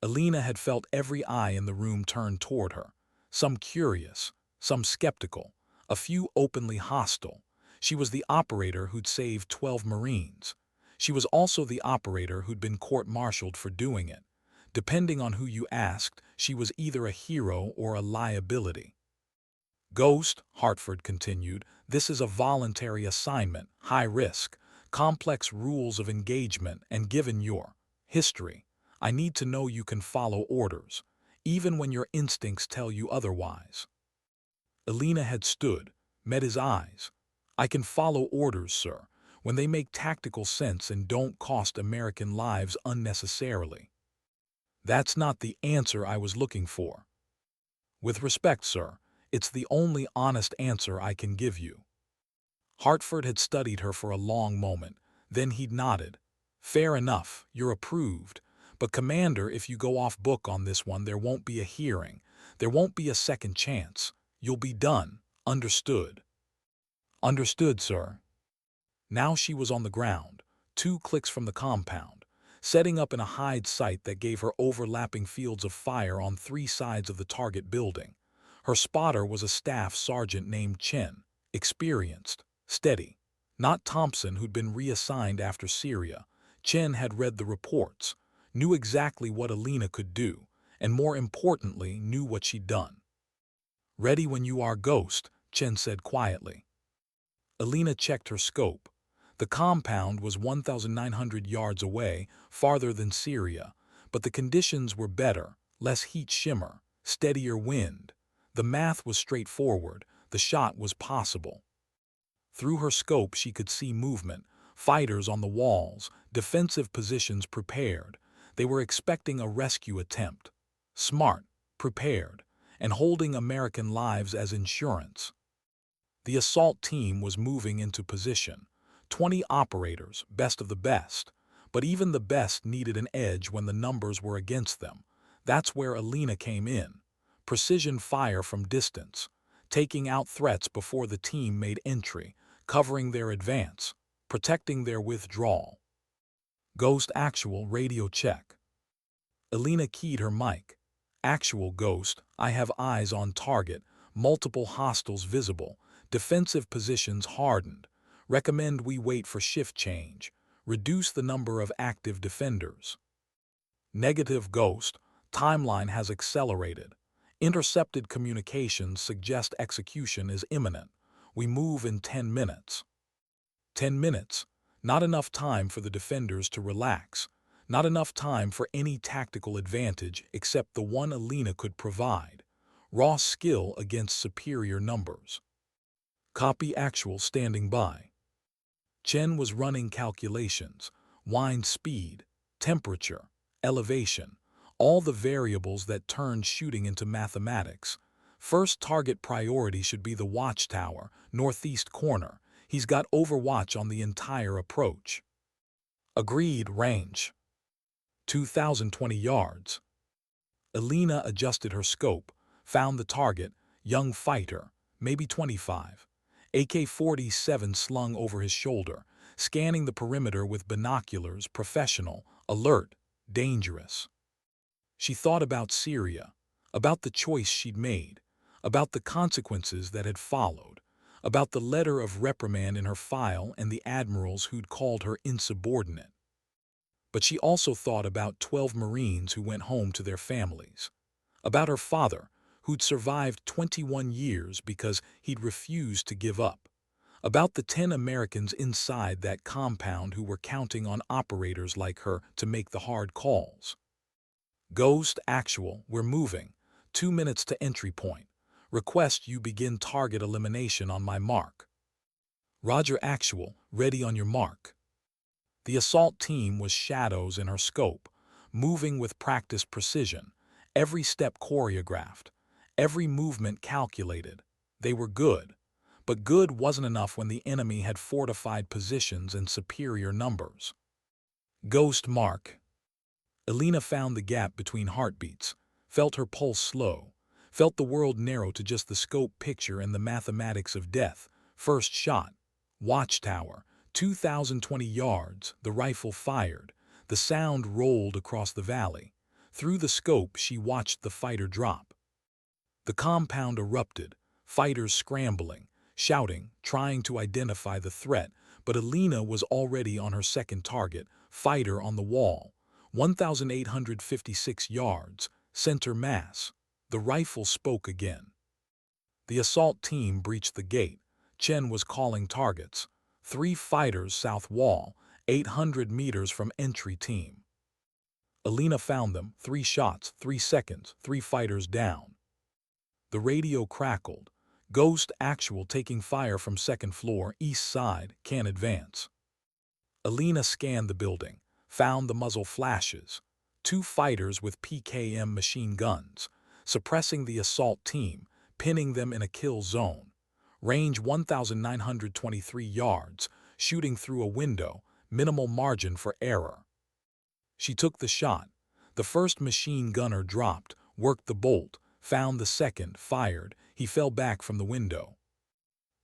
Alina had felt every eye in the room turn toward her, some curious, some skeptical, a few openly hostile. She was the operator who'd saved 12 Marines. She was also the operator who'd been court-martialed for doing it. Depending on who you asked, she was either a hero or a liability. "Ghost," Hartford continued, "this is a voluntary assignment, high risk, complex rules of engagement, and given your history, I need to know you can follow orders, even when your instincts tell you otherwise." Alina had stood, met his eyes. "I can follow orders, sir, when they make tactical sense and don't cost American lives unnecessarily." "That's not the answer I was looking for." "With respect, sir, it's the only honest answer I can give you." Hartford had studied her for a long moment. Then he'd nodded. "Fair enough, you're approved. But Commander, if you go off book on this one, there won't be a hearing. There won't be a second chance. You'll be done. Understood?" "Understood, sir." Now she was on the ground, 2 clicks from the compound, setting up in a hide site that gave her overlapping fields of fire on 3 sides of the target building. Her spotter was a staff sergeant named Chen, experienced, steady. Not Thompson, who'd been reassigned after Syria. Chen had read the reports, knew exactly what Alina could do, and more importantly, knew what she'd done. "Ready when you are, Ghost," Chen said quietly. Alina checked her scope. The compound was 1,900 yards away, farther than Syria, but the conditions were better, less heat shimmer, steadier wind. The math was straightforward, the shot was possible. Through her scope she could see movement, fighters on the walls, defensive positions prepared. They were expecting a rescue attempt. Smart, prepared, and holding American lives as insurance. The assault team was moving into position. 20 operators, best of the best. But even the best needed an edge when the numbers were against them. That's where Alina came in. Precision fire from distance, taking out threats before the team made entry, covering their advance, protecting their withdrawal. "Ghost actual, radio check." Alina keyed her mic. "Actual, Ghost, I have eyes on target, multiple hostiles visible, defensive positions hardened. Recommend we wait for shift change. Reduce the number of active defenders. Negative ghost. Timeline has accelerated. Intercepted communications suggest execution is imminent. We move in 10 minutes. 10 minutes. Not enough time for the defenders to relax. Not enough time for any tactical advantage except the one Alina could provide. Raw skill against superior numbers. Copy actual standing by. Chen was running calculations, wind speed, temperature, elevation, all the variables that turned shooting into mathematics. First target priority should be the watchtower, northeast corner. He's got overwatch on the entire approach. Agreed, range. 2,020 yards. Alina adjusted her scope, found the target, young fighter, maybe 25. AK-47 slung over his shoulder, scanning the perimeter with binoculars, professional, alert, dangerous. She thought about Syria, about the choice she'd made, about the consequences that had followed, about the letter of reprimand in her file and the admirals who'd called her insubordinate. But she also thought about 12 Marines who went home to their families, about her father, who'd survived 21 years because he'd refused to give up, about the 10 Americans inside that compound who were counting on operators like her to make the hard calls. Ghost actual, we're moving. 2 minutes to entry point. Request you begin target elimination on my mark. Roger actual, ready on your mark. The assault team was shadows in her scope, moving with practiced precision, every step choreographed, every movement calculated. They were good, but good wasn't enough when the enemy had fortified positions in superior numbers. Ghost mark. Alina found the gap between heartbeats, felt her pulse slow, felt the world narrow to just the scope picture and the mathematics of death. First shot. Watchtower. 2,020 yards, the rifle fired. The sound rolled across the valley. Through the scope, she watched the fighter drop. The compound erupted, fighters scrambling, shouting, trying to identify the threat, but Alina was already on her second target, fighter on the wall. 1,856 yards, center mass. The rifle spoke again. The assault team breached the gate. Chen was calling targets. 3 fighters south wall, 800 meters from entry team. Alina found them, 3 shots, 3 seconds, 3 fighters down. The radio crackled. Ghost actual taking fire from second floor, east side, can't advance. Alina scanned the building, found the muzzle flashes. 2 fighters with PKM machine guns, suppressing the assault team, pinning them in a kill zone. Range 1,923 yards, shooting through a window, minimal margin for error. She took the shot. The first machine gunner dropped, worked the bolt, found the second, fired. He fell back from the window.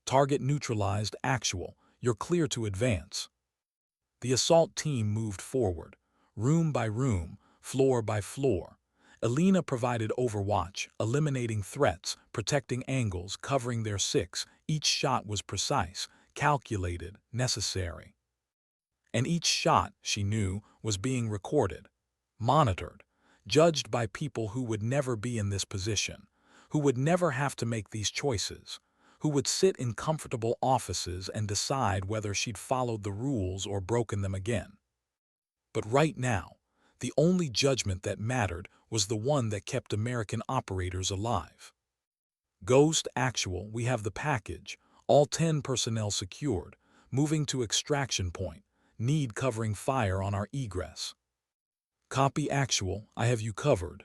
Target neutralized actual. You're clear to advance. The assault team moved forward, room by room, floor by floor. Alina provided overwatch, eliminating threats, protecting angles, covering their 6. Each shot was precise, calculated, necessary. And each shot, she knew, was being recorded, monitored, judged by people who would never be in this position, who would never have to make these choices, who would sit in comfortable offices and decide whether she'd followed the rules or broken them again. But right now, the only judgment that mattered was the one that kept American operators alive. Ghost actual, we have the package, all 10 personnel secured, moving to extraction point, need covering fire on our egress. Copy actual, I have you covered.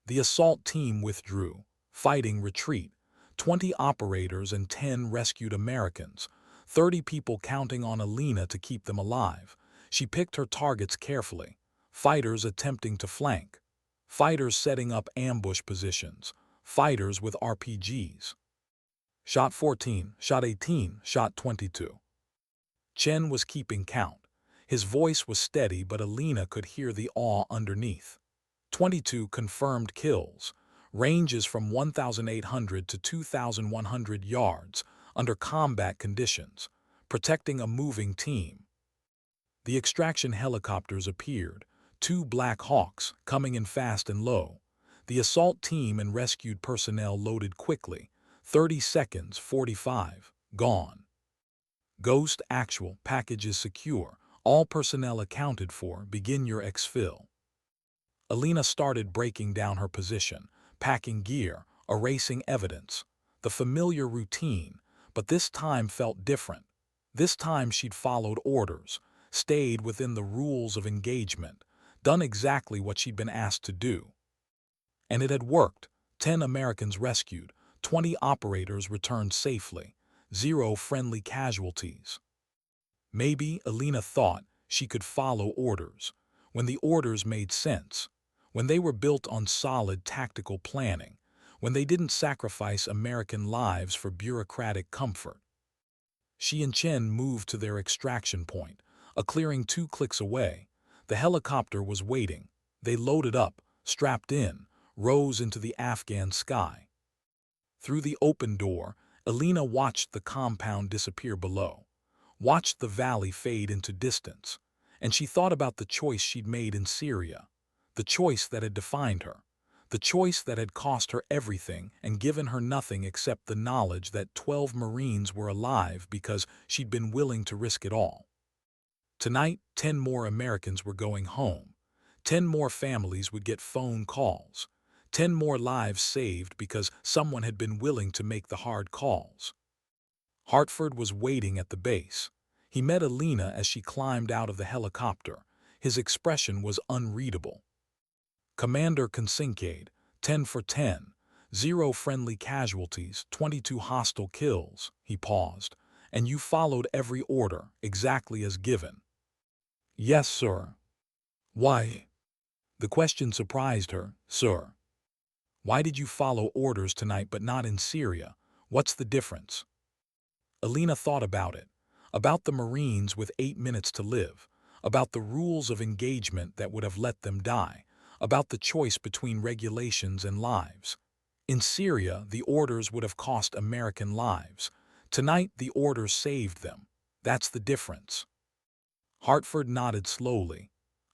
The assault team withdrew, fighting retreat, 20 operators and 10 rescued Americans, 30 people counting on Alina to keep them alive. She picked her targets carefully. Fighters attempting to flank, fighters setting up ambush positions, fighters with RPGs. Shot 14, shot 18, shot 22. Chen was keeping count. His voice was steady, but Alina could hear the awe underneath. 22 confirmed kills, ranges from 1,800 to 2,100 yards, under combat conditions, protecting a moving team. The extraction helicopters appeared, two Black Hawks coming in fast and low. The assault team and rescued personnel loaded quickly. 30 seconds, 45, gone. Ghost actual, package is secure. All personnel accounted for, begin your exfil. Alina started breaking down her position, packing gear, erasing evidence. The familiar routine, but this time felt different. This time she'd followed orders, stayed within the rules of engagement, done exactly what she'd been asked to do. And it had worked. 10 Americans rescued, 20 operators returned safely, 0 friendly casualties. Maybe, Alina thought, she could follow orders, when the orders made sense, when they were built on solid tactical planning, when they didn't sacrifice American lives for bureaucratic comfort. She and Chen moved to their extraction point, a clearing 2 clicks away. The helicopter was waiting. They loaded up, strapped in, rose into the Afghan sky. Through the open door, Alina watched the compound disappear below, watched the valley fade into distance, and she thought about the choice she'd made in Syria, the choice that had defined her, the choice that had cost her everything and given her nothing except the knowledge that 12 Marines were alive because she'd been willing to risk it all. Tonight, 10 more Americans were going home. 10 more families would get phone calls. 10 more lives saved because someone had been willing to make the hard calls. Hartford was waiting at the base. He met Alina as she climbed out of the helicopter. His expression was unreadable. Commander Kincaid, 10 for 10, 0 friendly casualties, 22 hostile kills, he paused, and you followed every order, exactly as given. Yes, sir. Why? The question surprised her, sir. Why did you follow orders tonight but not in Syria? What's the difference? Alina thought about the Marines with 8 minutes to live, about the rules of engagement that would have let them die, about the choice between regulations and lives. In Syria, the orders would have cost American lives. Tonight, the orders saved them. That's the difference. Hartford nodded slowly.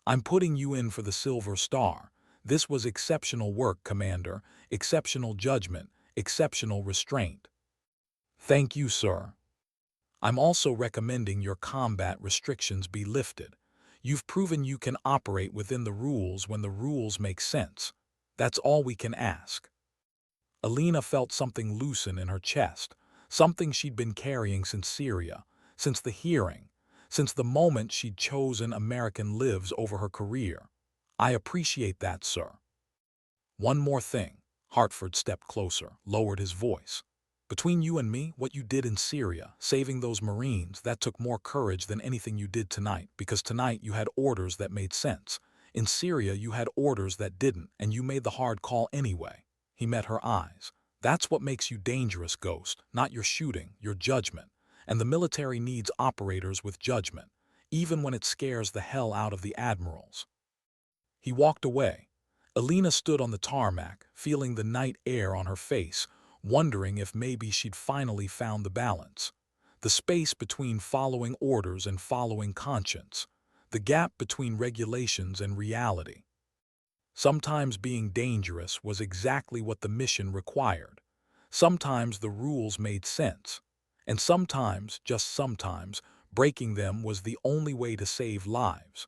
I'm putting you in for the Silver Star. This was exceptional work, Commander, exceptional judgment, exceptional restraint. Thank you, sir. I'm also recommending your combat restrictions be lifted. You've proven you can operate within the rules when the rules make sense. That's all we can ask. Alina felt something loosen in her chest, something she'd been carrying since Syria, since the hearing, since the moment she'd chosen American lives over her career. I appreciate that, sir. One more thing. Hartford stepped closer, lowered his voice. Between you and me, what you did in Syria, saving those Marines, that took more courage than anything you did tonight, because tonight you had orders that made sense. In Syria, you had orders that didn't, and you made the hard call anyway. He met her eyes. That's what makes you dangerous, Ghost, not your shooting, your judgment. And the military needs operators with judgment, even when it scares the hell out of the admirals. He walked away. Alina stood on the tarmac, feeling the night air on her face, wondering if maybe she'd finally found the balance. The space between following orders and following conscience. The gap between regulations and reality. Sometimes being dangerous was exactly what the mission required. Sometimes the rules made sense. And sometimes, just sometimes, breaking them was the only way to save lives.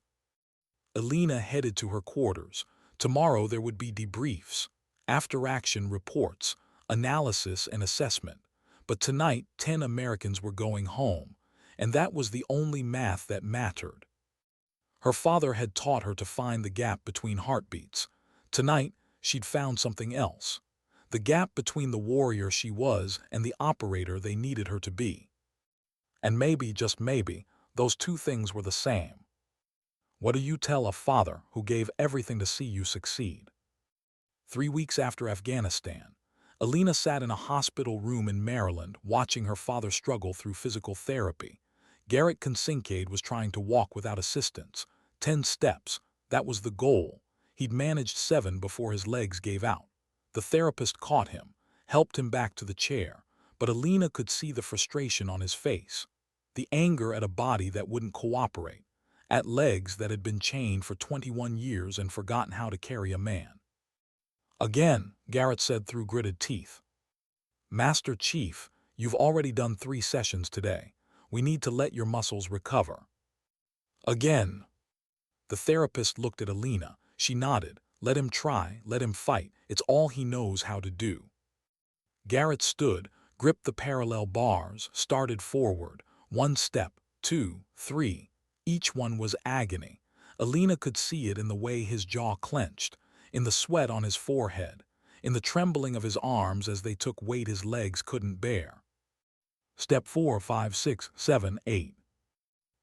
Alina headed to her quarters. Tomorrow there would be debriefs, after-action reports, analysis and assessment. But tonight, 10 Americans were going home, and that was the only math that mattered. Her father had taught her to find the gap between heartbeats. Tonight, she'd found something else. The gap between the warrior she was and the operator they needed her to be. And maybe, just maybe, those two things were the same. What do you tell a father who gave everything to see you succeed? 3 weeks after Afghanistan, Alina sat in a hospital room in Maryland watching her father struggle through physical therapy. Garrett Kincaid was trying to walk without assistance. 10 steps, that was the goal. He'd managed 7 before his legs gave out. The therapist caught him, helped him back to the chair, but Alina could see the frustration on his face, the anger at a body that wouldn't cooperate, at legs that had been chained for 21 years and forgotten how to carry a man. Again, Garrett said through gritted teeth. Master Chief, you've already done 3 sessions today. We need to let your muscles recover. Again. The therapist looked at Alina. She nodded. Let him try, let him fight. It's all he knows how to do. Garrett stood, gripped the parallel bars, started forward. 1 step, 2, 3. Each one was agony. Alina could see it in the way his jaw clenched, in the sweat on his forehead, in the trembling of his arms as they took weight his legs couldn't bear. Step 4, 5, 6, 7, 8.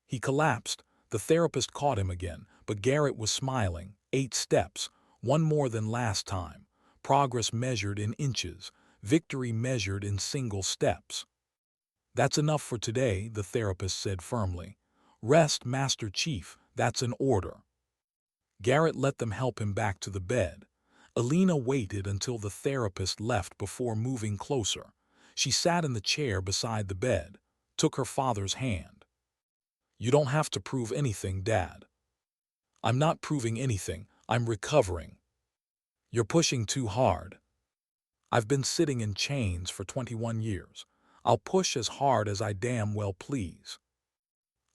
He collapsed. The therapist caught him again, but Garrett was smiling. 8 steps, 1 more than last time. Progress measured in inches, victory measured in single steps. That's enough for today, the therapist said firmly. Rest, Master Chief, that's an order. Garrett let them help him back to the bed. Alina waited until the therapist left before moving closer. She sat in the chair beside the bed, took her father's hand. You don't have to prove anything, Dad. I'm not proving anything, I'm recovering. You're pushing too hard. I've been sitting in chains for 21 years. I'll push as hard as I damn well please.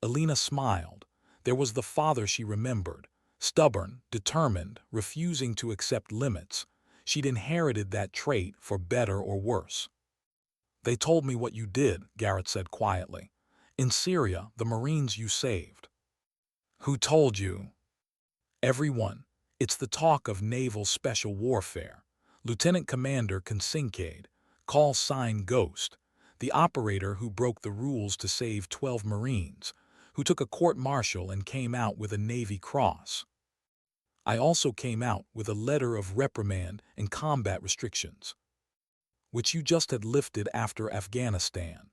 Alina smiled. There was the father she remembered, stubborn, determined, refusing to accept limits. She'd inherited that trait for better or worse. They told me what you did, Garrett said quietly. In Syria, the Marines you saved. Who told you? Everyone. It's the talk of naval special warfare. Lieutenant Commander Kincaid, call sign Ghost, the operator who broke the rules to save 12 Marines, who took a court-martial and came out with a Navy Cross. I also came out with a letter of reprimand and combat restrictions, which you just had lifted after Afghanistan.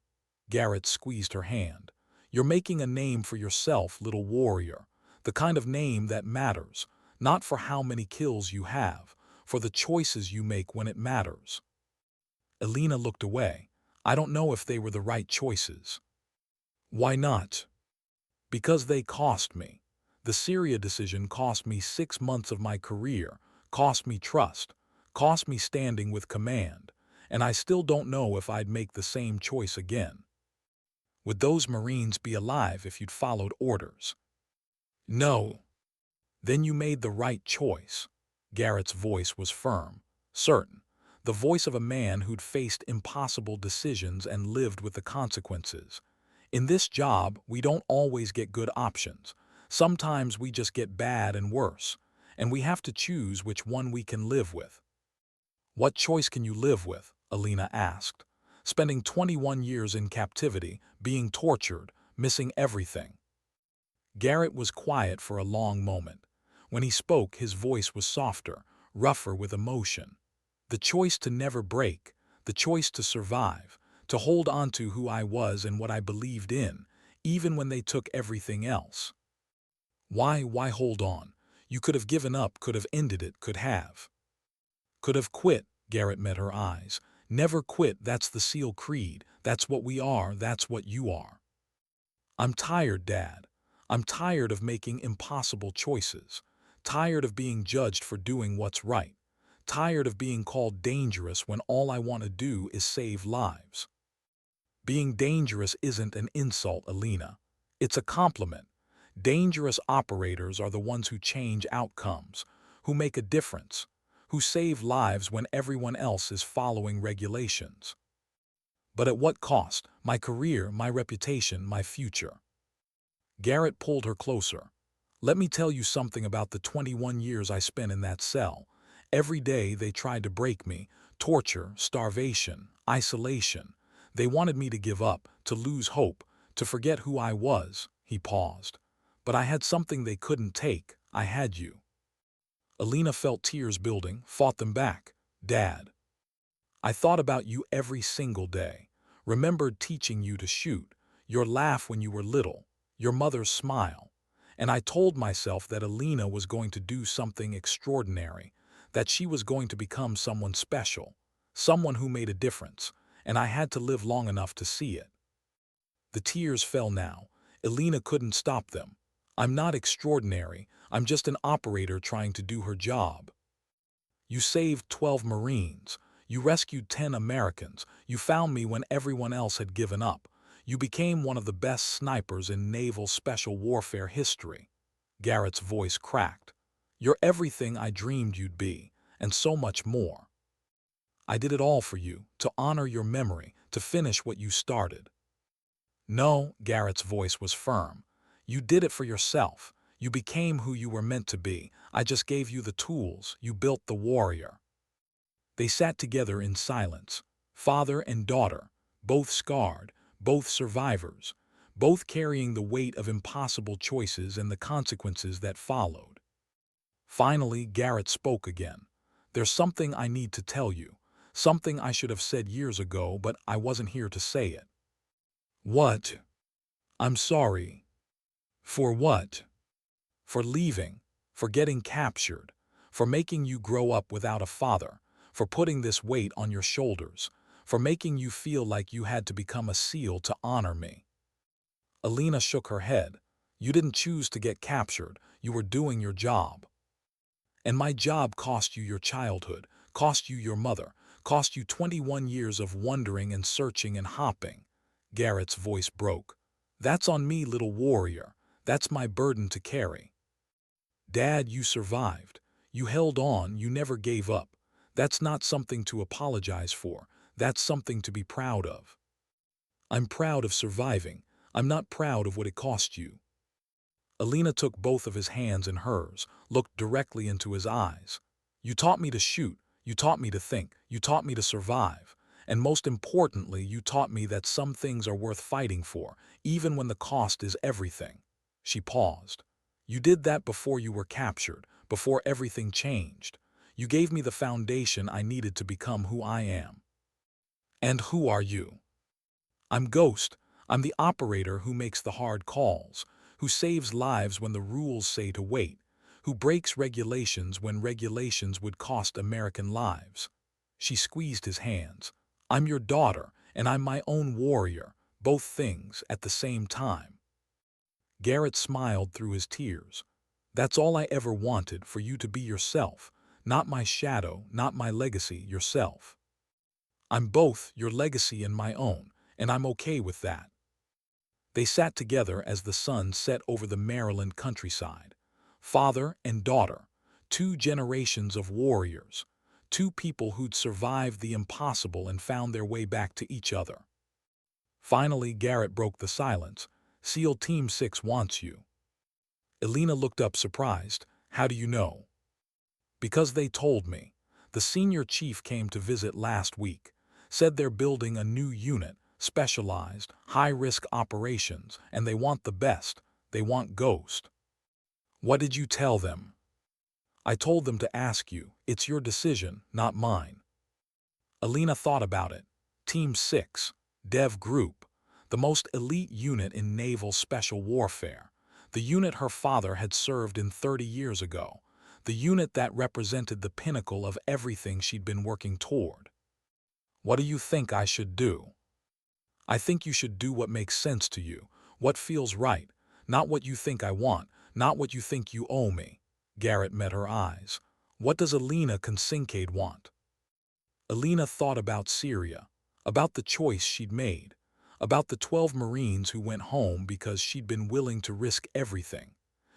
Garrett squeezed her hand. You're making a name for yourself, little warrior, the kind of name that matters, not for how many kills you have, for the choices you make when it matters. Alina looked away. I don't know if they were the right choices. Why not? Because they cost me. The Syria decision cost me 6 months of my career, cost me trust, cost me standing with command, and I still don't know if I'd make the same choice again. Would those Marines be alive if you'd followed orders? No. Then you made the right choice. Garrett's voice was firm, certain, the voice of a man who'd faced impossible decisions and lived with the consequences. In this job, we don't always get good options. Sometimes we just get bad and worse, and we have to choose which one we can live with. What choice can you live with? Alina asked. Spending 21 years in captivity, being tortured, missing everything. Garrett was quiet for a long moment. When he spoke, his voice was softer, rougher with emotion. The choice to never break, the choice to survive, to hold on to who I was and what I believed in, even when they took everything else. Why hold on? You could have given up, could have ended it, could have. Could have quit, Garrett met her eyes. Never quit, that's the SEAL creed. That's what we are, that's what you are. I'm tired, Dad. I'm tired of making impossible choices. Tired of being judged for doing what's right. Tired of being called dangerous when all I want to do is save lives. Being dangerous isn't an insult, Alina. It's a compliment. Dangerous operators are the ones who change outcomes, who make a difference, who save lives when everyone else is following regulations. But at what cost? My career, my reputation, my future. Garrett pulled her closer. Let me tell you something about the 21 years I spent in that cell. Every day they tried to break me. Torture, starvation, isolation. They wanted me to give up, to lose hope, to forget who I was. He paused. But I had something they couldn't take. I had you. Alina felt tears building, fought them back. Dad. I thought about you every single day. Remembered teaching you to shoot, your laugh when you were little, your mother's smile. And I told myself that Alina was going to do something extraordinary, that she was going to become someone special, someone who made a difference, and I had to live long enough to see it. The tears fell now. Alina couldn't stop them. I'm not extraordinary, I'm just an operator trying to do her job. You saved 12 Marines. You rescued 10 Americans. You found me when everyone else had given up. You became one of the best snipers in naval special warfare history. Garrett's voice cracked. You're everything I dreamed you'd be, and so much more. I did it all for you, to honor your memory, to finish what you started. No, Garrett's voice was firm. You did it for yourself. You became who you were meant to be. I just gave you the tools. You built the warrior. They sat together in silence, father and daughter, both scarred, both survivors, both carrying the weight of impossible choices and the consequences that followed. Finally, Garrett spoke again. There's something I need to tell you, something I should have said years ago, but I wasn't here to say it. What? I'm sorry. For what? For leaving, for getting captured, for making you grow up without a father, for putting this weight on your shoulders, for making you feel like you had to become a SEAL to honor me. Alina shook her head. You didn't choose to get captured, you were doing your job. And my job cost you your childhood, cost you your mother, cost you 21 years of wondering and searching and hopping. Garrett's voice broke. That's on me, little warrior. That's my burden to carry. Dad, you survived. You held on, you never gave up. That's not something to apologize for. That's something to be proud of. I'm proud of surviving. I'm not proud of what it cost you. Alina took both of his hands in hers, looked directly into his eyes. You taught me to shoot. You taught me to think. You taught me to survive. And most importantly, you taught me that some things are worth fighting for, even when the cost is everything. She paused. You did that before you were captured, before everything changed. You gave me the foundation I needed to become who I am. And who are you? I'm Ghost. I'm the operator who makes the hard calls, who saves lives when the rules say to wait, who breaks regulations when regulations would cost American lives. She squeezed his hands. I'm your daughter, and I'm my own warrior, both things at the same time. Garrett smiled through his tears. That's all I ever wanted, for you to be yourself, not my shadow, not my legacy, yourself. I'm both your legacy and my own, and I'm okay with that. They sat together as the sun set over the Maryland countryside. Father and daughter, 2 generations of warriors, 2 people who'd survived the impossible and found their way back to each other. Finally, Garrett broke the silence. SEAL Team 6 wants you. Alina looked up surprised. How do you know? Because they told me. The senior chief came to visit last week. Said they're building a new unit, specialized, high-risk operations, and they want the best. They want Ghost. What did you tell them? I told them to ask you. It's your decision, not mine. Alina thought about it. Team 6, Dev Group, the most elite unit in naval special warfare. The unit her father had served in 30 years ago. The unit that represented the pinnacle of everything she'd been working toward. What do you think I should do? I think you should do what makes sense to you, what feels right, not what you think I want, not what you think you owe me. Garrett met her eyes. What does Alina Kincaid want? Alina thought about Syria, about the choice she'd made, about the 12 Marines who went home because she'd been willing to risk everything.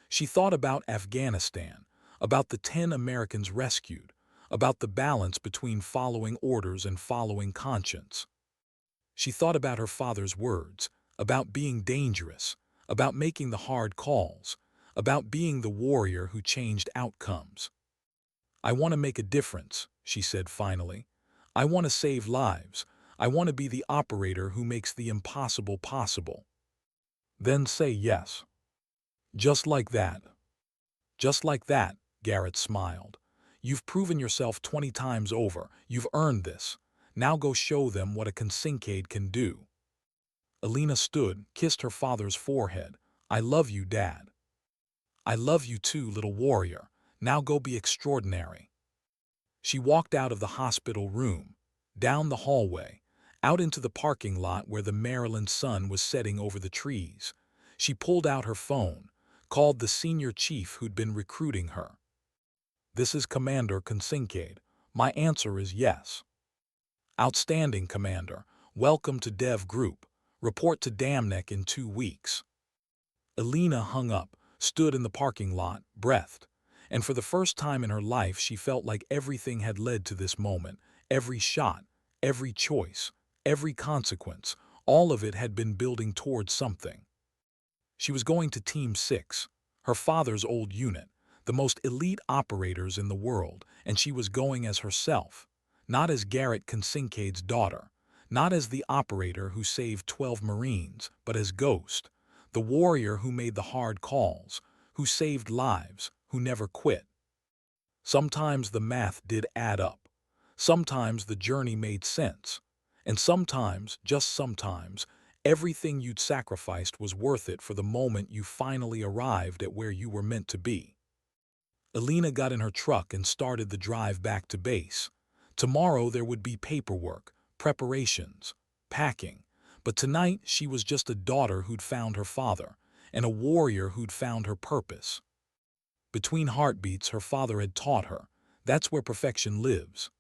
She thought about Afghanistan, about the 10 Americans rescued, about the balance between following orders and following conscience. She thought about her father's words, about being dangerous, about making the hard calls, about being the warrior who changed outcomes. I want to make a difference, she said finally. I want to save lives. I want to be the operator who makes the impossible possible. Then say yes. Just like that. Just like that, Garrett smiled. You've proven yourself 20 times over. You've earned this. Now go show them what a Kincaid can do. Alina stood, kissed her father's forehead. I love you, Dad. I love you too, little warrior. Now go be extraordinary. She walked out of the hospital room, down the hallway, out into the parking lot where the Maryland sun was setting over the trees. She pulled out her phone, called the senior chief who'd been recruiting her. "This is Commander Kincaid. My answer is yes." "Outstanding, Commander. Welcome to Dev Group. Report to Damnek in 2 weeks." Alina hung up, stood in the parking lot, breathed. And for the first time in her life she felt like everything had led to this moment. Every shot, every choice, every consequence, all of it had been building towards something. She was going to Team 6, her father's old unit, the most elite operators in the world, and she was going as herself, not as Garrett Kincaid's daughter, not as the operator who saved 12 Marines, but as Ghost, the warrior who made the hard calls, who saved lives, who never quit. Sometimes the math did add up. Sometimes the journey made sense. And sometimes, just sometimes, everything you'd sacrificed was worth it for the moment you finally arrived at where you were meant to be. Alina got in her truck and started the drive back to base. Tomorrow there would be paperwork, preparations, packing. But tonight she was just a daughter who'd found her father, and a warrior who'd found her purpose. Between heartbeats, her father had taught her, that's where perfection lives.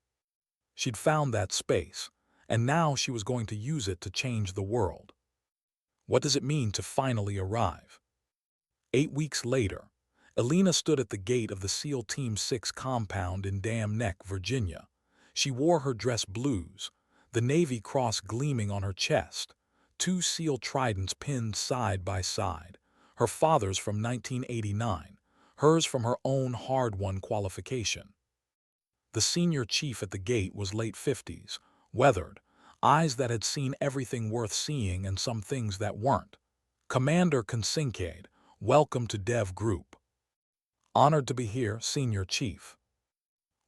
She'd found that space, and now she was going to use it to change the world. What does it mean to finally arrive? 8 weeks later, Alina stood at the gate of the SEAL Team 6 compound in Dam Neck, Virginia. She wore her dress blues, the Navy Cross gleaming on her chest, 2 SEAL tridents pinned side by side, her father's from 1989, hers from her own hard-won qualification. The senior chief at the gate was late 50s, weathered, eyes that had seen everything worth seeing and some things that weren't. "Commander Kincaid, welcome to Dev Group." "Honored to be here, Senior Chief."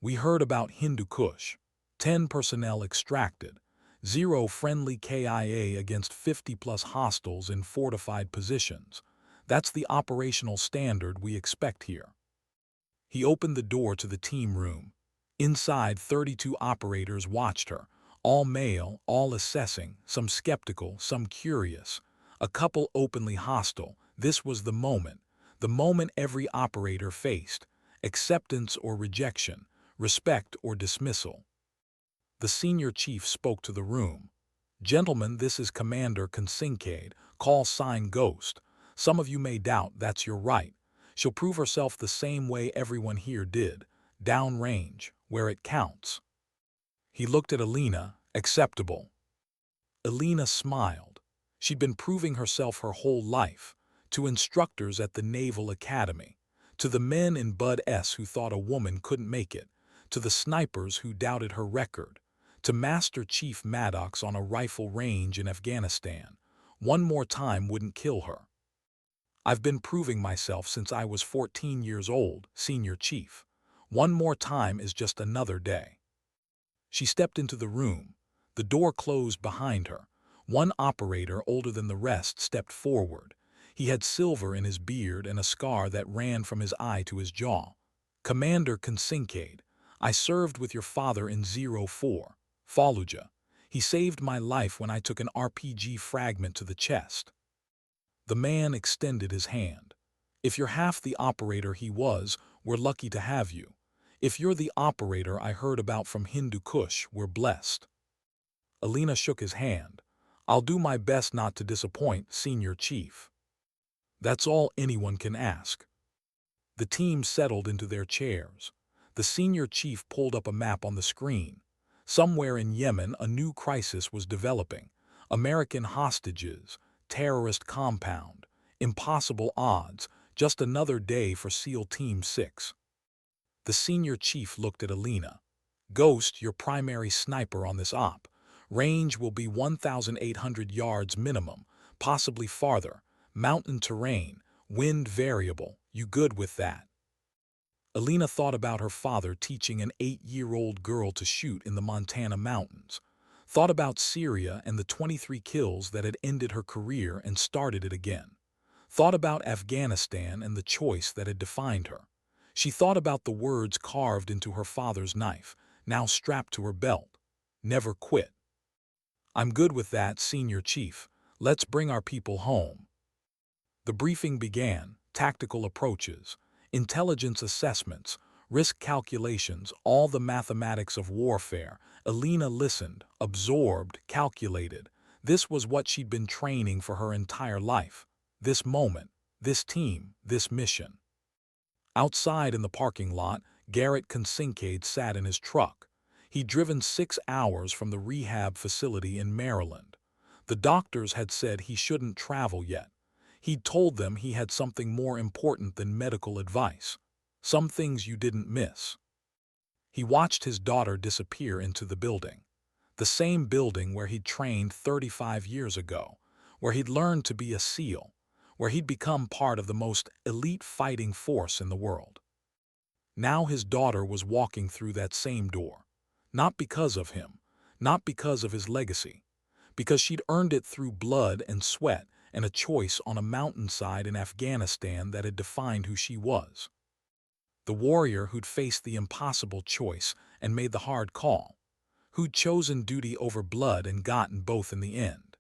"We heard about Hindu Kush. 10 personnel extracted, 0 friendly KIA against 50-plus hostiles in fortified positions. That's the operational standard we expect here." He opened the door to the team room. Inside, 32 operators watched her, all male, all assessing, some skeptical, some curious, a couple openly hostile. This was the moment every operator faced: acceptance or rejection, respect or dismissal. The senior chief spoke to the room. "Gentlemen, this is Commander Kincaid, call sign Ghost. Some of you may doubt, that's your right. She'll prove herself the same way everyone here did, downrange, where it counts." He looked at Alina. "Acceptable." Alina smiled. She'd been proving herself her whole life, to instructors at the Naval Academy, to the men in Bud S who thought a woman couldn't make it, to the snipers who doubted her record, to Master Chief Maddox on a rifle range in Afghanistan. One more time wouldn't kill her. "I've been proving myself since I was 14 years old, Senior Chief. One more time is just another day." She stepped into the room. The door closed behind her. One operator, older than the rest, stepped forward. He had silver in his beard and a scar that ran from his eye to his jaw. "Commander Kincaid, I served with your father in 04, Fallujah. He saved my life when I took an RPG fragment to the chest." The man extended his hand. "If you're half the operator he was, we're lucky to have you. If you're the operator I heard about from Hindu Kush, we're blessed." Alina shook his hand. "I'll do my best not to disappoint, Senior Chief." "That's all anyone can ask." The team settled into their chairs. The senior chief pulled up a map on the screen. Somewhere in Yemen, a new crisis was developing. American hostages, terrorist compound, impossible odds, just another day for SEAL Team 6. The senior chief looked at Alina. "Ghost, your primary sniper on this op. Range will be 1,800 yards minimum, possibly farther. Mountain terrain, wind variable. You good with that?" Alina thought about her father teaching an 8-year-old girl to shoot in the Montana mountains. Thought about Syria and the 23 kills that had ended her career and started it again. Thought about Afghanistan and the choice that had defined her. She thought about the words carved into her father's knife, now strapped to her belt: "Never quit." "I'm good with that, Senior Chief. Let's bring our people home." The briefing began. tactical approaches, intelligence assessments, risk calculations, all the mathematics of warfare. Alina listened, absorbed, calculated. This was what she'd been training for her entire life. This moment, this team, this mission. Outside in the parking lot, Garrett Kincaid sat in his truck. He'd driven 6 hours from the rehab facility in Maryland. The doctors had said he shouldn't travel yet. He'd told them he had something more important than medical advice. Some things you didn't miss. He watched his daughter disappear into the building. The same building where he'd trained 35 years ago, where he'd learned to be a SEAL, where he'd become part of the most elite fighting force in the world. Now his daughter was walking through that same door. Not because of him, not because of his legacy, because she'd earned it through blood and sweat and a choice on a mountainside in Afghanistan that had defined who she was. The warrior who'd faced the impossible choice and made the hard call, who'd chosen duty over blood and gotten both in the end.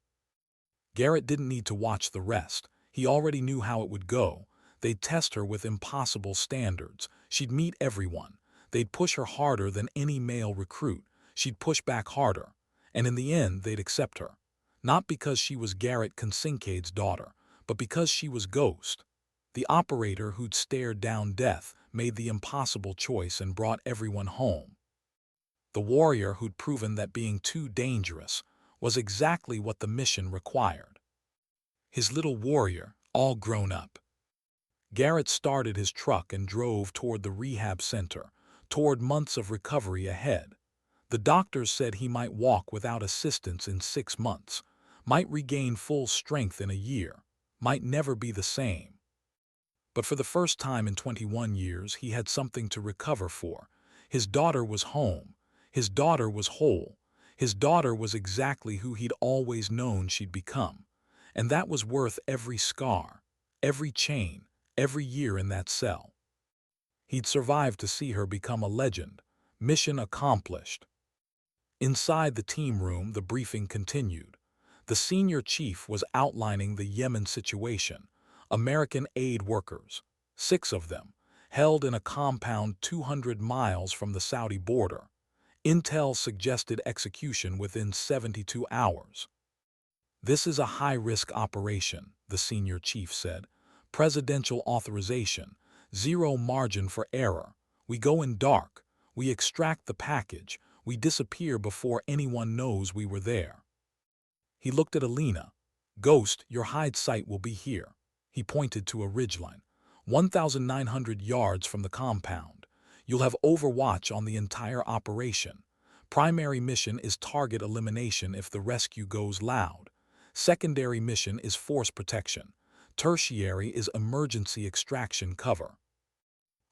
Garrett didn't need to watch the rest. He already knew how it would go. They'd test her with impossible standards. She'd meet everyone. They'd push her harder than any male recruit. She'd push back harder. And in the end, they'd accept her. Not because she was Garrett Kincaid's daughter, but because she was Ghost. The operator who'd stared down death, made the impossible choice and brought everyone home. The warrior who'd proven that being too dangerous was exactly what the mission required. His little warrior, all grown up. Garrett started his truck and drove toward the rehab center, toward months of recovery ahead. The doctors said he might walk without assistance in 6 months, might regain full strength in a year, might never be the same. But for the first time in 21 years, he had something to recover for. His daughter was home. His daughter was whole. His daughter was exactly who he'd always known she'd become. And that was worth every scar, every chain, every year in that cell. He'd survived to see her become a legend. Mission accomplished. Inside the team room, the briefing continued. The senior chief was outlining the Yemen situation. American aid workers, 6 of them, held in a compound 200 miles from the Saudi border. Intel suggested execution within 72 hours. This is a high-risk operation, the senior chief said. Presidential authorization, 0 margin for error. We go in dark. We extract the package. We disappear before anyone knows we were there. He looked at Alina. Ghost, your hide site will be here. He pointed to a ridgeline, 1,900 yards from the compound. You'll have overwatch on the entire operation. Primary mission is target elimination if the rescue goes loud. Secondary mission is force protection. Tertiary is emergency extraction cover.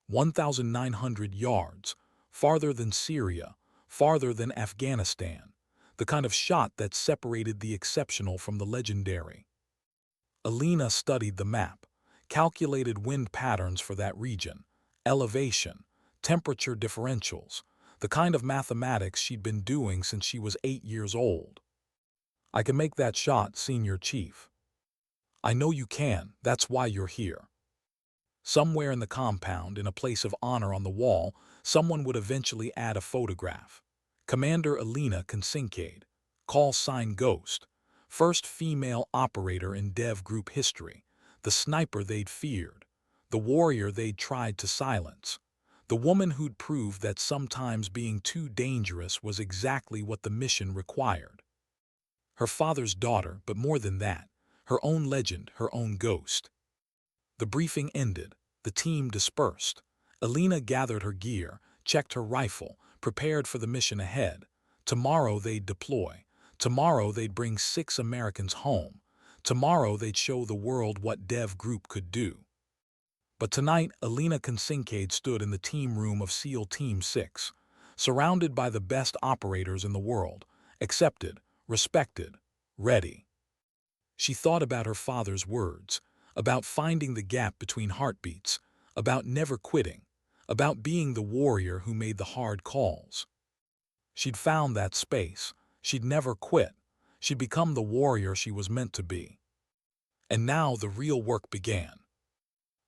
1,900 yards, farther than Syria, farther than Afghanistan. The kind of shot that separated the exceptional from the legendary. Alina studied the map, calculated wind patterns for that region, elevation, temperature differentials, the kind of mathematics she'd been doing since she was 8 years old. I can make that shot, Senior Chief. I know you can, that's why you're here. Somewhere in the compound, in a place of honor on the wall, someone would eventually add a photograph. Commander Alina Kincaid, call sign Ghost, first female operator in Dev Group history, the sniper they'd feared, the warrior they'd tried to silence, the woman who'd proved that sometimes being too dangerous was exactly what the mission required. Her father's daughter, but more than that, her own legend, her own ghost. The briefing ended. The team dispersed. Alina gathered her gear, checked her rifle, prepared for the mission ahead. Tomorrow they'd deploy. Tomorrow they'd bring 6 Americans home. Tomorrow they'd show the world what Dev Group could do. But tonight, Alina Kincaid stood in the team room of SEAL Team 6, surrounded by the best operators in the world, accepted, respected, ready. She thought about her father's words, about finding the gap between heartbeats, about never quitting, about being the warrior who made the hard calls. She'd found that space. She'd never quit. She'd become the warrior she was meant to be. And now the real work began.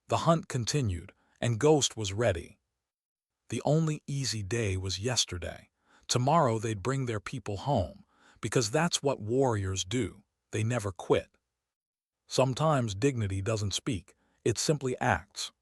The hunt continued, and Ghost was ready. The only easy day was yesterday. Tomorrow they'd bring their people home, because that's what warriors do. They never quit. Sometimes dignity doesn't speak, it simply acts.